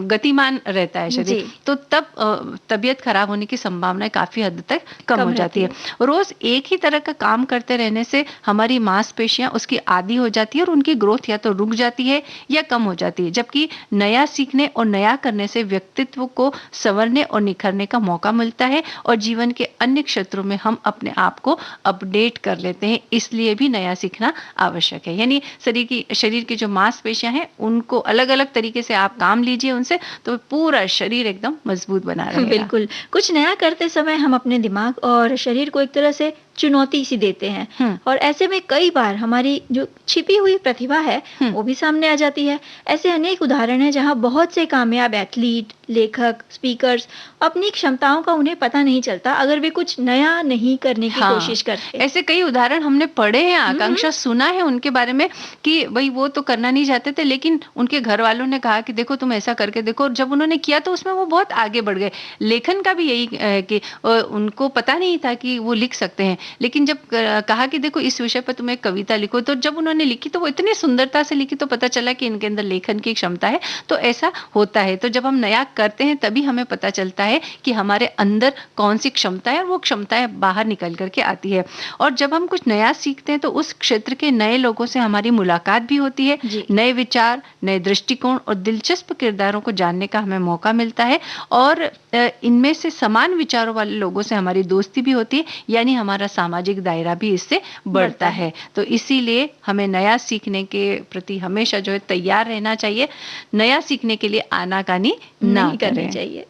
गतिमान रहता है शरीर। तो तब तबीयत खराब होने की संभावना काफी हद तक कम हो जाती है। रोज एक ही तरह का काम करते रहने से हमारी मांसपेशियां उसकी आदी हो जाती है और उनकी ग्रोथ या तो रुक जाती है या कम हो जाती है। जबकि नया सीखने और नया करने से व्यक्तित्व को संवरने और निखरने का मौका मिलता है और जीवन के अन्य क्षेत्रों में हम अपने आप को अपडेट कर लेते हैं। इसलिए भी नया सीखना आवश्यक है। यानी शरीर की जो मांसपेशियां हैं उनको अलग अलग तरीके से आप काम लीजिए उनसे, तो पूरा शरीर एकदम मजबूत बना रहेगा। बिल्कुल, कुछ नया करते समय हम अपने दिमाग और शरीर को एक तरह से चुनौती सी देते हैं और ऐसे में कई बार हमारी जो छिपी हुई प्रतिभा है वो भी सामने आ जाती है। ऐसे अनेक उदाहरण हैं जहां बहुत से कामयाब एथलीट, लेखक, स्पीकर्स अपनी क्षमताओं का उन्हें पता नहीं चलता अगर वे कुछ नया नहीं करने की कोशिश करते। ऐसे कई उदाहरण हमने पढ़े हैं, आकांक्षा सुना है उनके बारे में कि भाई वो तो करना नहीं चाहते थे, लेकिन उनके घर वालों ने कहा कि देखो तुम ऐसा करके देखो, और जब उन्होंने किया तो उसमें वो बहुत आगे बढ़ गए। लेखन का भी यही कि उनको पता नहीं था कि वो लिख सकते हैं, लेकिन जब कहा कि देखो इस विषय पर तुम एक कविता लिखो, तो जब उन्होंने लिखी तो वो इतनी सुंदरता से लिखी तो पता चला कि इनके अंदर लेखन की क्षमता है। तो ऐसा होता है। तो जब हम नया करते हैं तभी हमें पता चलता है कि हमारे अंदर कौन सी क्षमता है और वो क्षमताएं बाहर निकल करके आती है। और जब हम कुछ नया सीखते हैं तो उस क्षेत्र के नए लोगों से हमारी मुलाकात भी होती है, नए विचार, नए दृष्टिकोण और दिलचस्प किरदारों को जानने का हमें मौका मिलता है और इनमें से समान विचारों वाले लोगों से हमारी दोस्ती भी होती है, यानी हमारा सामाजिक दायरा भी इससे बढ़ता है। तो इसीलिए हमें नया सीखने के प्रति हमेशा जो है तैयार रहना चाहिए। नया सीखने के लिए आनाकानी ना करनी चाहिए।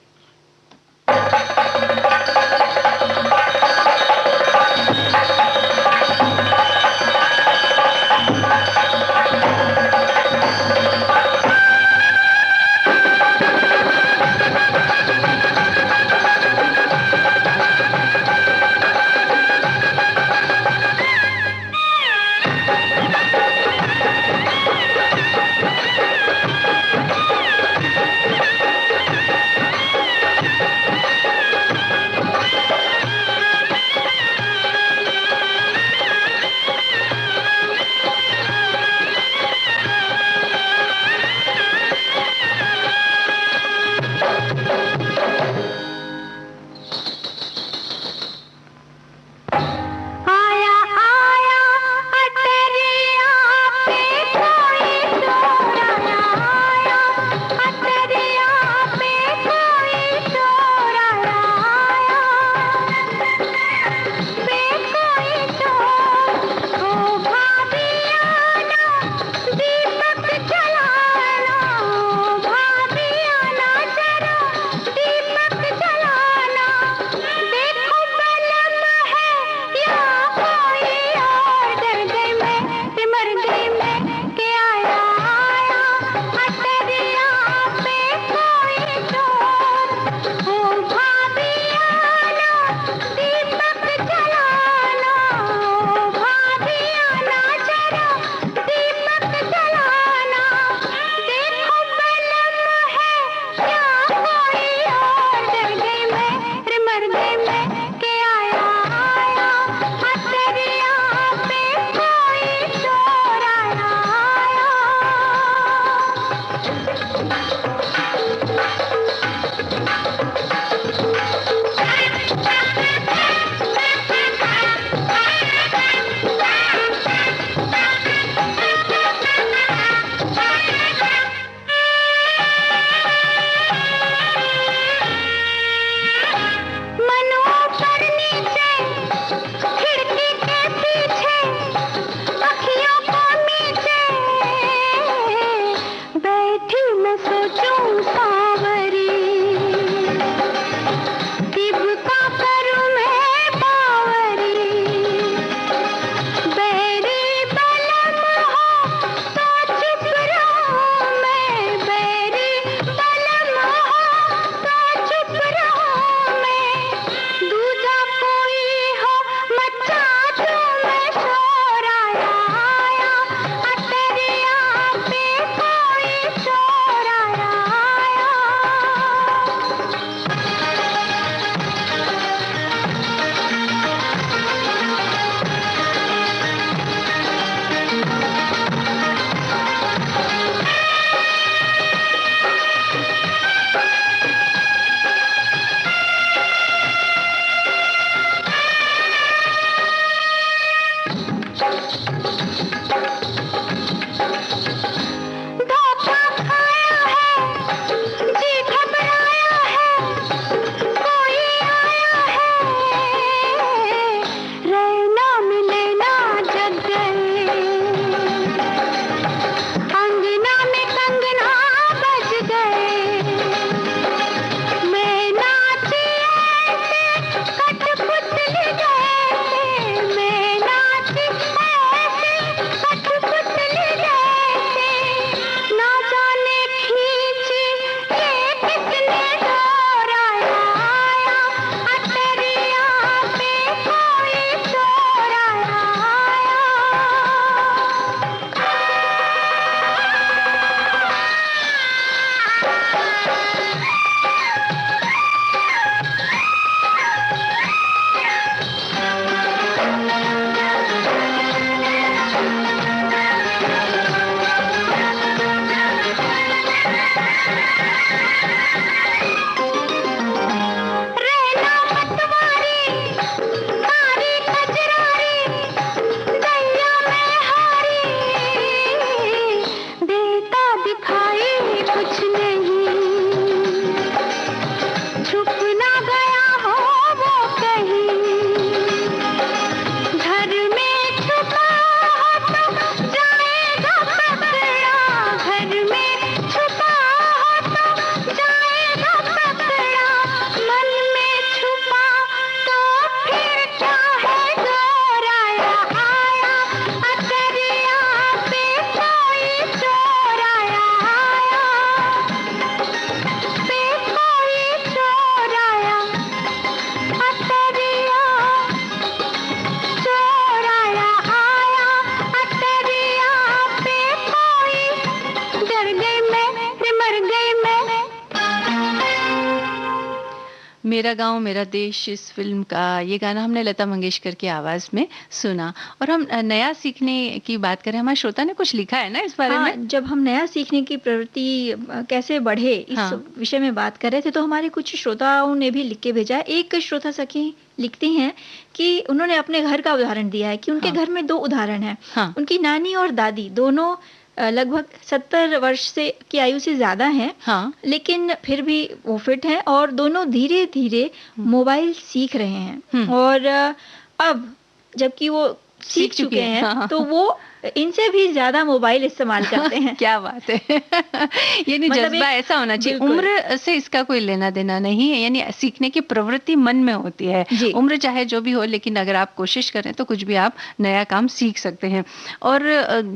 रहना मतवारी कारी कजरारी दैया में हारी देता दिखाई कुछ नहीं छुप ना गया हो वो कहीं घर में छुपा हो तो जाएगा पकड़ा घर में छुपा हो तो जाएगा पकड़ा मन में छुपा तो फिर क्या है गोराया आया अतरिया पे कोई चोर आया पे कोई चोर आया अतरिया चोर आया अतरिया पे कोई डर गई मैं रे मर गई मैं। मेरा गांव मेरा देश इस फिल्म का ये गाना हमने लता मंगेशकर की आवाज में सुना। और हम नया सीखने की बात करें, हमारे श्रोता ने कुछ लिखा है ना इस बारे में। जब हम नया सीखने की प्रवृत्ति कैसे बढ़े इस विषय में बात कर रहे थे, तो हमारे कुछ श्रोताओं ने भी लिख के भेजा है। एक श्रोता सखी लिखती हैं कि उन्होंने अपने घर का उदाहरण दिया है कि उनके घर में 2 उदाहरण हैं। उनकी नानी और दादी दोनों लगभग 70 वर्ष से की आयु से ज्यादा हैं, लेकिन फिर भी वो फिट हैं और दोनों धीरे धीरे मोबाइल सीख रहे हैं। और अब जबकि वो सीख चुके हैं तो वो इनसे भी ज्यादा मोबाइल इस्तेमाल करते हैं। क्या बात है। यानी जज्बा ऐसा होना चाहिए, उम्र से इसका कोई लेना देना नहीं है, यानी सीखने की प्रवृत्ति मन में होती है। उम्र चाहे जो भी हो, लेकिन अगर आप कोशिश करें तो कुछ भी आप नया काम सीख सकते हैं। और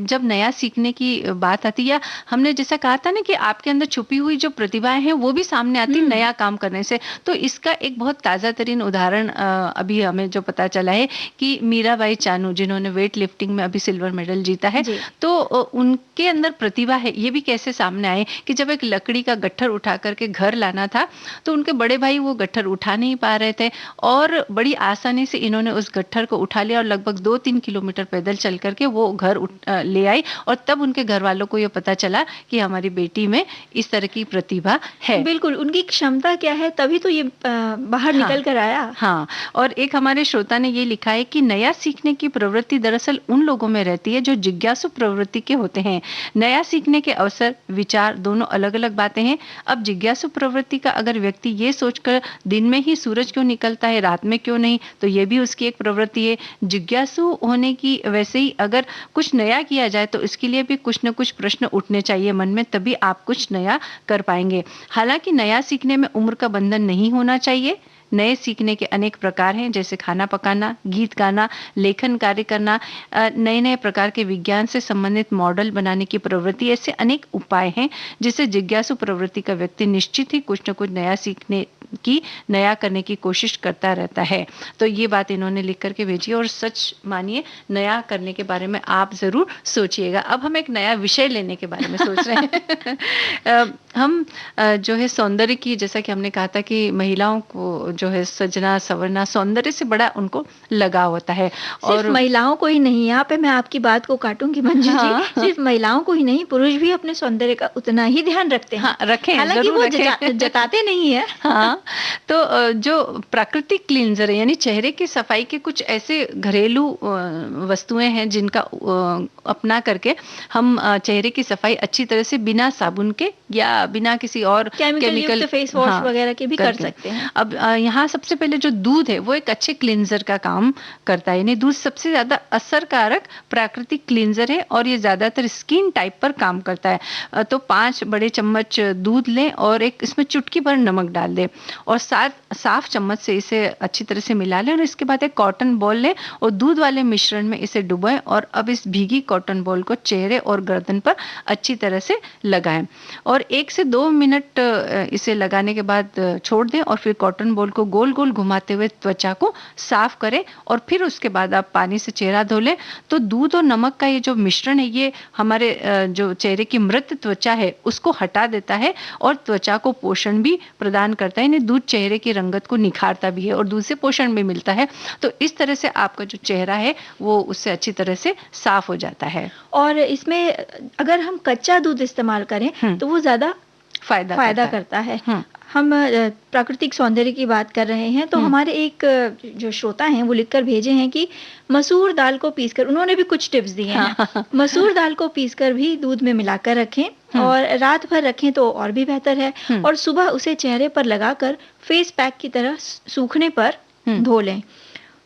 जब नया सीखने की बात आती है, या हमने जैसा कहा था ना कि आपके अंदर छुपी हुई जो प्रतिभाएं हैं वो भी सामने आती नया काम करने से, तो इसका एक बहुत ताजा तरीन उदाहरण अभी हमें जो पता चला है कि मीराबाई चानू, जिन्होंने वेट लिफ्टिंग में अभी सिल्वर मेडल जीता है, तो उनके अंदर प्रतिभा है। ये भी कैसे सामने आए कि जब एक लकड़ी का गट्ठर उठा करके घर लाना था, तो उनके बड़े भाई वो गट्ठर उठा नहीं पा रहे थे और बड़ी आसानी से इन्होंने उस गट्ठर को उठा लिया और लगभग 2-3 किलोमीटर पैदल चल करके वो घर ले आई। और तब उनके घर वालों को ये पता चला कि हमारी बेटी में इस तरह की प्रतिभा है। बिल्कुल, उनकी क्षमता क्या है, तभी तो ये बाहर निकल कर आया। हाँ, और एक हमारे श्रोता ने ये लिखा है कि नया सीखने की प्रवृत्ति दरअसल उन लोगों में रहती है जो जिज्ञासु प्रवृत्ति के होते हैं। नया सीखने के अवसर, विचार दोनों अलग अलग बातें हैं। अब जिज्ञासु प्रवृत्ति का अगर व्यक्ति ये सोचकर दिन में ही सूरज क्यों निकलता है, रात में क्यों नहीं, तो ये भी उसकी एक प्रवृत्ति है। जिज्ञासु होने की वैसे ही अगर कुछ नया किया जाए तो इसके लिए भी कुछ न कुछ प्रश्न उठने चाहिए मन में, तभी आप कुछ नया कर पाएंगे। हालांकि नया सीखने में उम्र का बंधन नहीं होना चाहिए। नए सीखने के अनेक प्रकार हैं, जैसे खाना पकाना, गीत गाना, लेखन कार्य करना, नए नए प्रकार के विज्ञान से संबंधित मॉडल बनाने की प्रवृत्ति। ऐसे अनेक उपाय हैं जिससे जिज्ञासु प्रवृत्ति का व्यक्ति निश्चित ही कुछ न कुछ नया सीखने की, नया करने की कोशिश करता रहता है। तो ये बात इन्होंने लिख करके भेजी और सच मानिए नया करने के बारे में आप जरूर सोचिएगा। अब हम एक नया विषय लेने के बारे में सोच रहे हैं। हम जो है सौंदर्य की, जैसा कि हमने कहा था कि महिलाओं को जो है सजना संवरना, सौंदर्य से बड़ा उनको लगाव होता है। और सिर्फ महिलाओं को ही नहीं, यहाँ पे मैं आपकी बात को काटूंगी मंजू जी, सिर्फ महिलाओं को ही नहीं, पुरुष भी अपने सौंदर्य का उतना ही ध्यान रखते हैं। रखें, हालांकि वो जताते नहीं है। तो जो प्राकृतिक क्लींजर है, यानी चेहरे की सफाई के कुछ ऐसे घरेलू वस्तुएं हैं जिनका अपना करके हम चेहरे की सफाई अच्छी तरह से बिना साबुन के या बिना किसी और केमिकल फेस वॉश वगैरह के भी कर सकते हैं। अब यहाँ सबसे पहले जो दूध है वो एक अच्छे क्लींजर का काम करता है, यानी दूध सबसे ज्यादा असरकारक प्राकृतिक क्लींजर है और ये ज्यादातर स्किन टाइप पर काम करता है। तो 5 बड़े चम्मच दूध लें और एक इसमें चुटकी भर नमक डाल दें और साफ चम्मच से इसे अच्छी तरह से मिला लें और इसके बाद एक कॉटन बॉल लें और दूध वाले मिश्रण में इसे डुबोएं और अब इस भीगी कॉटन बॉल को चेहरे और गर्दन पर अच्छी तरह से लगाएं और 1 से 2 मिनट इसे लगाने के बाद छोड़ दें और फिर कॉटन बॉल को गोल गोल घुमाते हुए त्वचा को साफ करें और फिर उसके बाद आप पानी से चेहरा धो लें। तो दूध और नमक का ये जो मिश्रण है ये हमारे जो चेहरे की मृत त्वचा है उसको हटा देता है और त्वचा को पोषण भी प्रदान करता है। दूध चेहरे की रंगत को निखारता भी है और दूध से पोषण भी मिलता है। तो इस तरह से आपका जो चेहरा है वो उससे अच्छी तरह से साफ हो जाता है। और इसमें अगर हम कच्चा दूध इस्तेमाल करें तो वो ज्यादा फायदा करता है। हम प्राकृतिक सौंदर्य की बात कर रहे हैं, तो हमारे एक जो श्रोता हैं वो लिखकर भेजे हैं कि मसूर दाल को पीसकर, उन्होंने भी कुछ टिप्स दिए हैं। मसूर दाल को पीसकर भी दूध में मिलाकर रखें और रात भर रखें तो और भी बेहतर है, और सुबह उसे चेहरे पर लगाकर फेस पैक की तरह सूखने पर धो लें।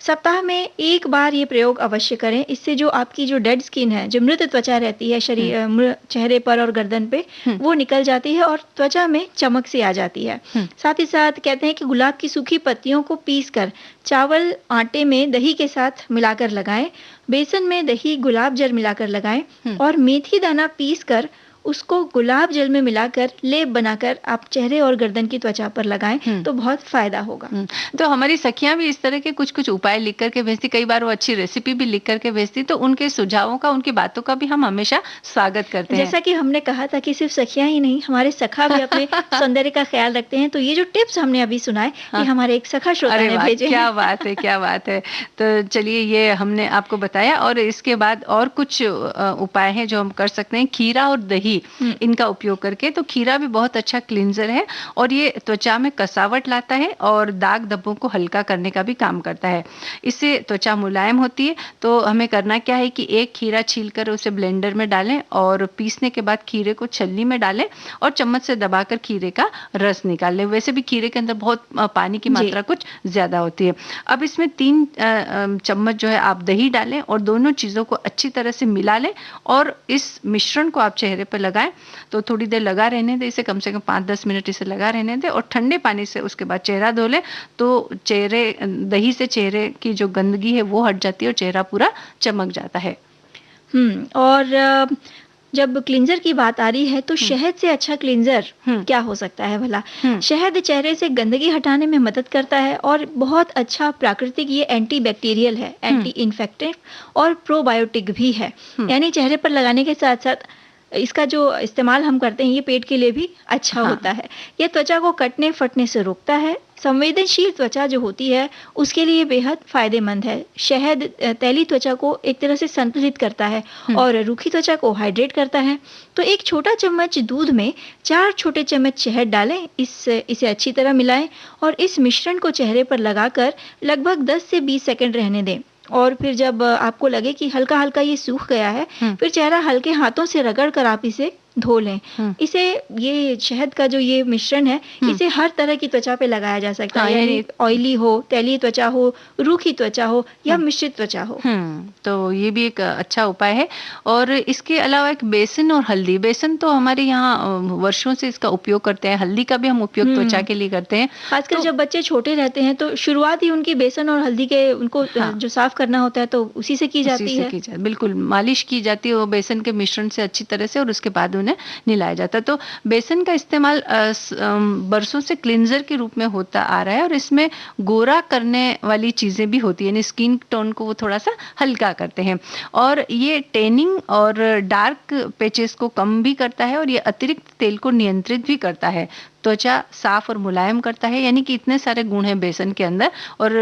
सप्ताह में एक बार ये प्रयोग अवश्य करें। इससे जो आपकी जो डेड स्किन है, जो मृत त्वचा रहती है शरीर चेहरे पर और गर्दन पे, वो निकल जाती है और त्वचा में चमक सी आ जाती है। साथ ही साथ कहते हैं कि गुलाब की सूखी पत्तियों को पीसकर चावल आटे में दही के साथ मिलाकर लगाएं, बेसन में दही गुलाब जल मिलाकर लगाएं और मेथी दाना पीसकर उसको गुलाब जल में मिलाकर लेप बनाकर आप चेहरे और गर्दन की त्वचा पर लगाएं तो बहुत फायदा होगा। तो हमारी सखियां भी इस तरह के कुछ कुछ उपाय लिख करके भेजती, कई बार वो अच्छी रेसिपी भी लिख करके भेजती, तो उनके सुझावों का, उनकी बातों का भी हम हमेशा स्वागत करते हैं। जैसा कि हमने कहा था कि सिर्फ सखियां ही नहीं, हमारे सखा भी अपने सौंदर्य का ख्याल रखते हैं। तो ये जो टिप्स हमने अभी सुनाए, ये हमारे एक सखा श्रोता ने भेजे। क्या बात है, क्या बात है। तो चलिए, ये हमने आपको बताया, और इसके बाद और कुछ उपाय हैं जो हम कर सकते हैं। खीरा और दही, इनका उपयोग करके। तो खीरा भी बहुत अच्छा क्लींजर है और ये त्वचा में कसावट लाता है और दाग धब्बों को हल्का करने का भी काम करता है। इससे त्वचा मुलायम होती है। तो हमें करना क्या है कि एक खीरा छीलकर उसे ब्लेंडर में डालें और पीसने के बाद खीरे को छलनी में डालें और चम्मच से दबाकर खीरे का रस निकाल लें। वैसे भी खीरे के अंदर बहुत पानी की मात्रा कुछ ज्यादा होती है। अब इसमें 3 चम्मच जो है आप दही डालें और दोनों चीजों को अच्छी तरह से मिला लें और इस मिश्रण को आप चेहरे पर लगाएं। तो थोड़ी देर लगा रहने दें, इसे कम से कम 5-10 मिनट इसे लगा रहने दें और ठंडे पानी से उसके बाद चेहरा धो लें। तो दही से चेहरे की जो गंदगी है वो हट जाती है और चेहरा पूरा चमक जाता है। और जब क्लींजर की बात आ रही है तो शहद से अच्छा क्लींजर क्या हो सकता है भला। शहद चेहरे से गंदगी हटाने में मदद करता है और बहुत अच्छा प्राकृतिक ये एंटी बैक्टीरियल है, एंटी इन्फेक्टिव और प्रोबायोटिक भी है। यानी चेहरे पर लगाने के साथ साथ इसका जो इस्तेमाल हम करते हैं ये पेट के लिए भी अच्छा होता है। यह त्वचा को कटने फटने से रोकता है। संवेदनशील त्वचा जो होती है उसके लिए बेहद फायदेमंद है। शहद तैली त्वचा को एक तरह से संतुलित करता है और रूखी त्वचा को हाइड्रेट करता है। तो एक छोटा चम्मच दूध में 4 छोटे चम्मच शहद डालें, इसे अच्छी तरह मिलाएं और इस मिश्रण को चेहरे पर लगाकर लगभग 10 से 20 सेकंड रहने दें। और फिर जब आपको लगे कि हल्का हल्का ये सूख गया है, फिर चेहरा हल्के हाथों से रगड़ कर आप इसे धो लें। इसे, ये शहद का जो ये मिश्रण है, इसे हर तरह की त्वचा पे लगाया जा सकता है। यानी ऑयली हो, तैलीय त्वचा हो, रूखी त्वचा हो या मिश्रित त्वचा हो। तो ये भी एक अच्छा उपाय है। और इसके अलावा एक बेसन और हल्दी। बेसन तो हमारे यहाँ वर्षों से इसका उपयोग करते हैं, हल्दी का भी हम उपयोग त्वचा के लिए करते हैं। खासकर जब बच्चे छोटे रहते हैं तो शुरुआत ही उनकी बेसन और हल्दी के, उनको जो साफ करना होता है तो उसी से की जाती है। बिल्कुल, मालिश की जाती है वो बेसन के मिश्रण से अच्छी तरह से और उसके बाद उन्हें नहलाया जाता है। तो बेसन का इस्तेमाल बरसों से क्लींजर के रूप में होता आ रहा है और इसमें गोरा करने वाली चीजें भी होती है, यानी स्किन टोन को वो थोड़ा सा हल्का करते हैं और ये टैनिंग और डार्क पैचेस को कम भी करता है और ये अतिरिक्त तेल को नियंत्रित भी करता है। त्वचा साफ और मुलायम करता है। यानी कि इतने सारे गुण हैं बेसन के अंदर और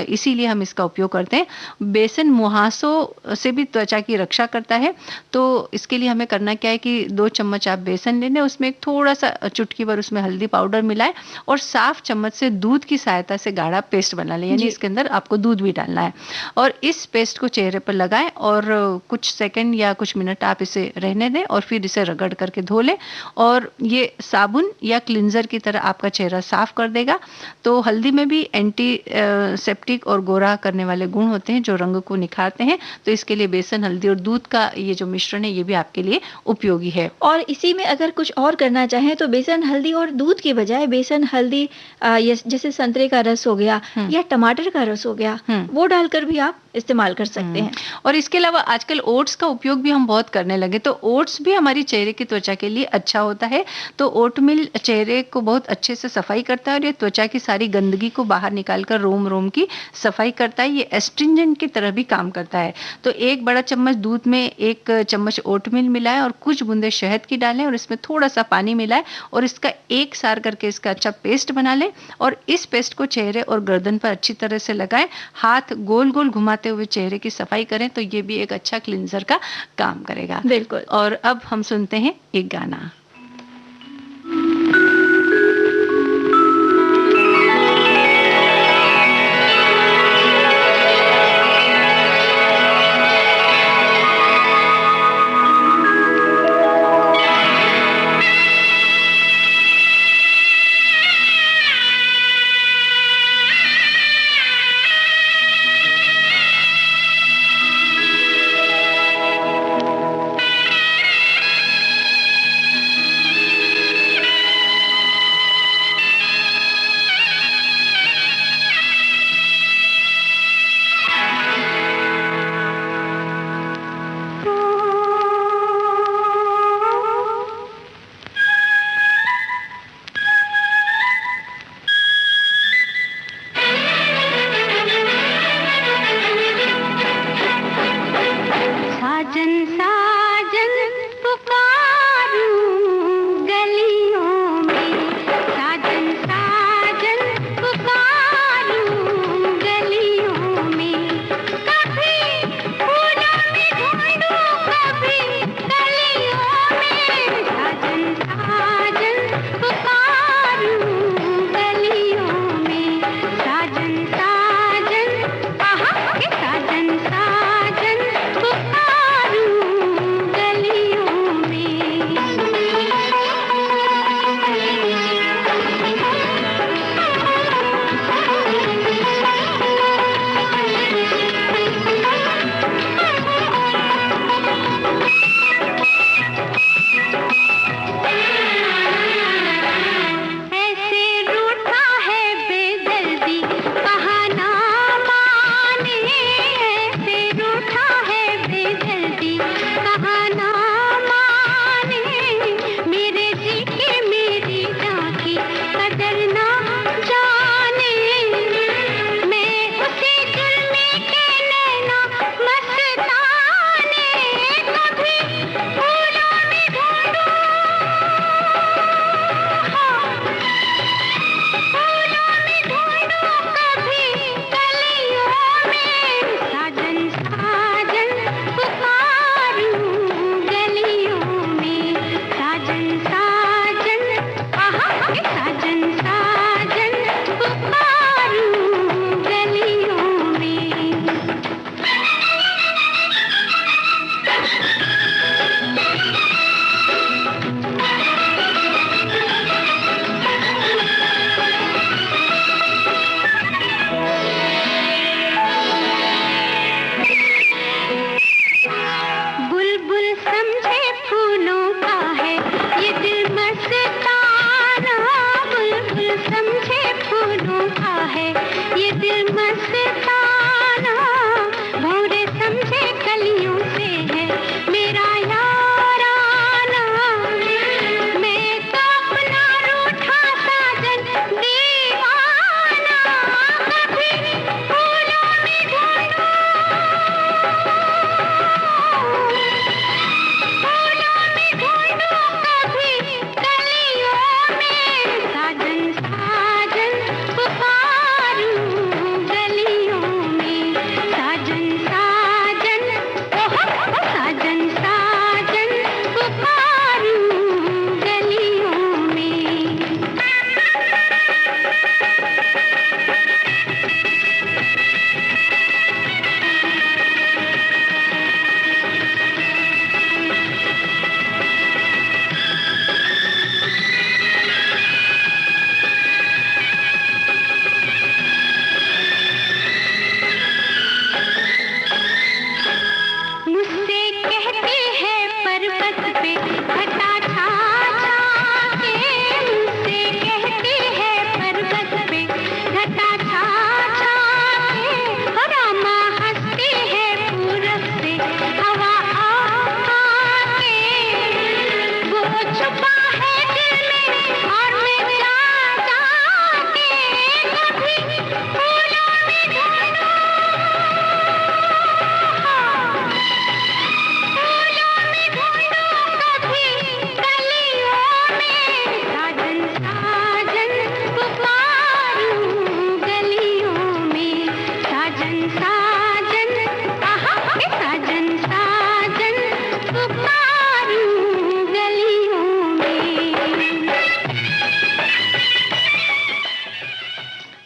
इसीलिए हम इसका उपयोग करते हैं। बेसन मुहासों से भी त्वचा की रक्षा करता है। तो इसके लिए हमें करना क्या है कि 2 चम्मच आप बेसन ले लें, उसमें एक थोड़ा सा चुटकी भर उसमें हल्दी पाउडर मिलाएं और साफ चम्मच से दूध की सहायता से गाढ़ा पेस्ट बना लें। यानी इसके अंदर आपको दूध भी डालना है और इस पेस्ट को चेहरे पर लगाएं और कुछ सेकंड या कुछ मिनट आप इसे रहने दें और फिर इसे रगड़ करके धो लें और ये साबुन या क्लींजर की तरह आपका चेहरा साफ कर देगा। तो हल्दी में भी एंटी सेप्टिक और गोरा करने वाले गुण होते हैं जो रंग को निखारते हैं। तो इसके लिए बेसन, हल्दी और दूध का ये जो मिश्रण है ये भी आपके लिए उपयोगी है। और इसी में अगर कुछ और करना चाहें तो बेसन, हल्दी और दूध की बजाय बेसन, हल्दी जैसे संतरे का रस हो गया या टमाटर का रस हो गया, वो डालकर भी आप इस्तेमाल कर सकते हैं। और इसके अलावा आजकल ओट्स का उपयोग भी हम बहुत करने लगे। तो ओट्स भी हमारी चेहरे की त्वचा के लिए अच्छा होता है। तो ओटमील चेहरे को बहुत अच्छे से सफाई करता है और ये त्वचा की सारी गंदगी को बाहर निकालकर रोम रोम की सफाई करता है। ये एस्ट्रिंजेंट की तरह भी काम करता है। तो 1 बड़ा चम्मच दूध में 1 चम्मच ओटमील मिलाएं और कुछ बूंदे शहद की डालें और इसमें थोड़ा सा पानी मिलाएं और इसका एक सार करके इसका अच्छा पेस्ट बना लें और इस पेस्ट को चेहरे और गर्दन पर अच्छी तरह से लगाएं। हाथ गोल गोल घुमाते हुए चेहरे की सफाई करें तो ये भी एक अच्छा क्लींजर का काम करेगा। बिल्कुल। और अब हम सुनते हैं एक गाना।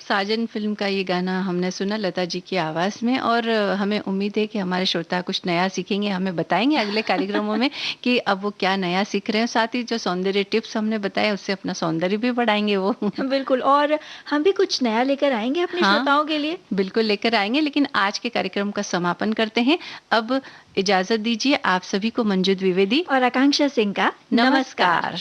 साजन फिल्म का ये गाना हमने सुना लता जी की आवाज में, और हमें उम्मीद है कि हमारे श्रोता कुछ नया सीखेंगे, हमें बताएंगे अगले कार्यक्रमों में कि अब वो क्या नया सीख रहे हैं। साथ ही जो सौंदर्य टिप्स हमने बताए उससे अपना सौंदर्य भी बढ़ाएंगे वो। बिल्कुल, और हम भी कुछ नया लेकर आएंगे अपने श्रोताओं के लिए। बिल्कुल लेकर आएंगे, लेकिन आज के कार्यक्रम का समापन करते हैं। अब इजाजत दीजिए आप सभी को, मंजू द्विवेदी और आकांक्षा सिंह का नमस्कार।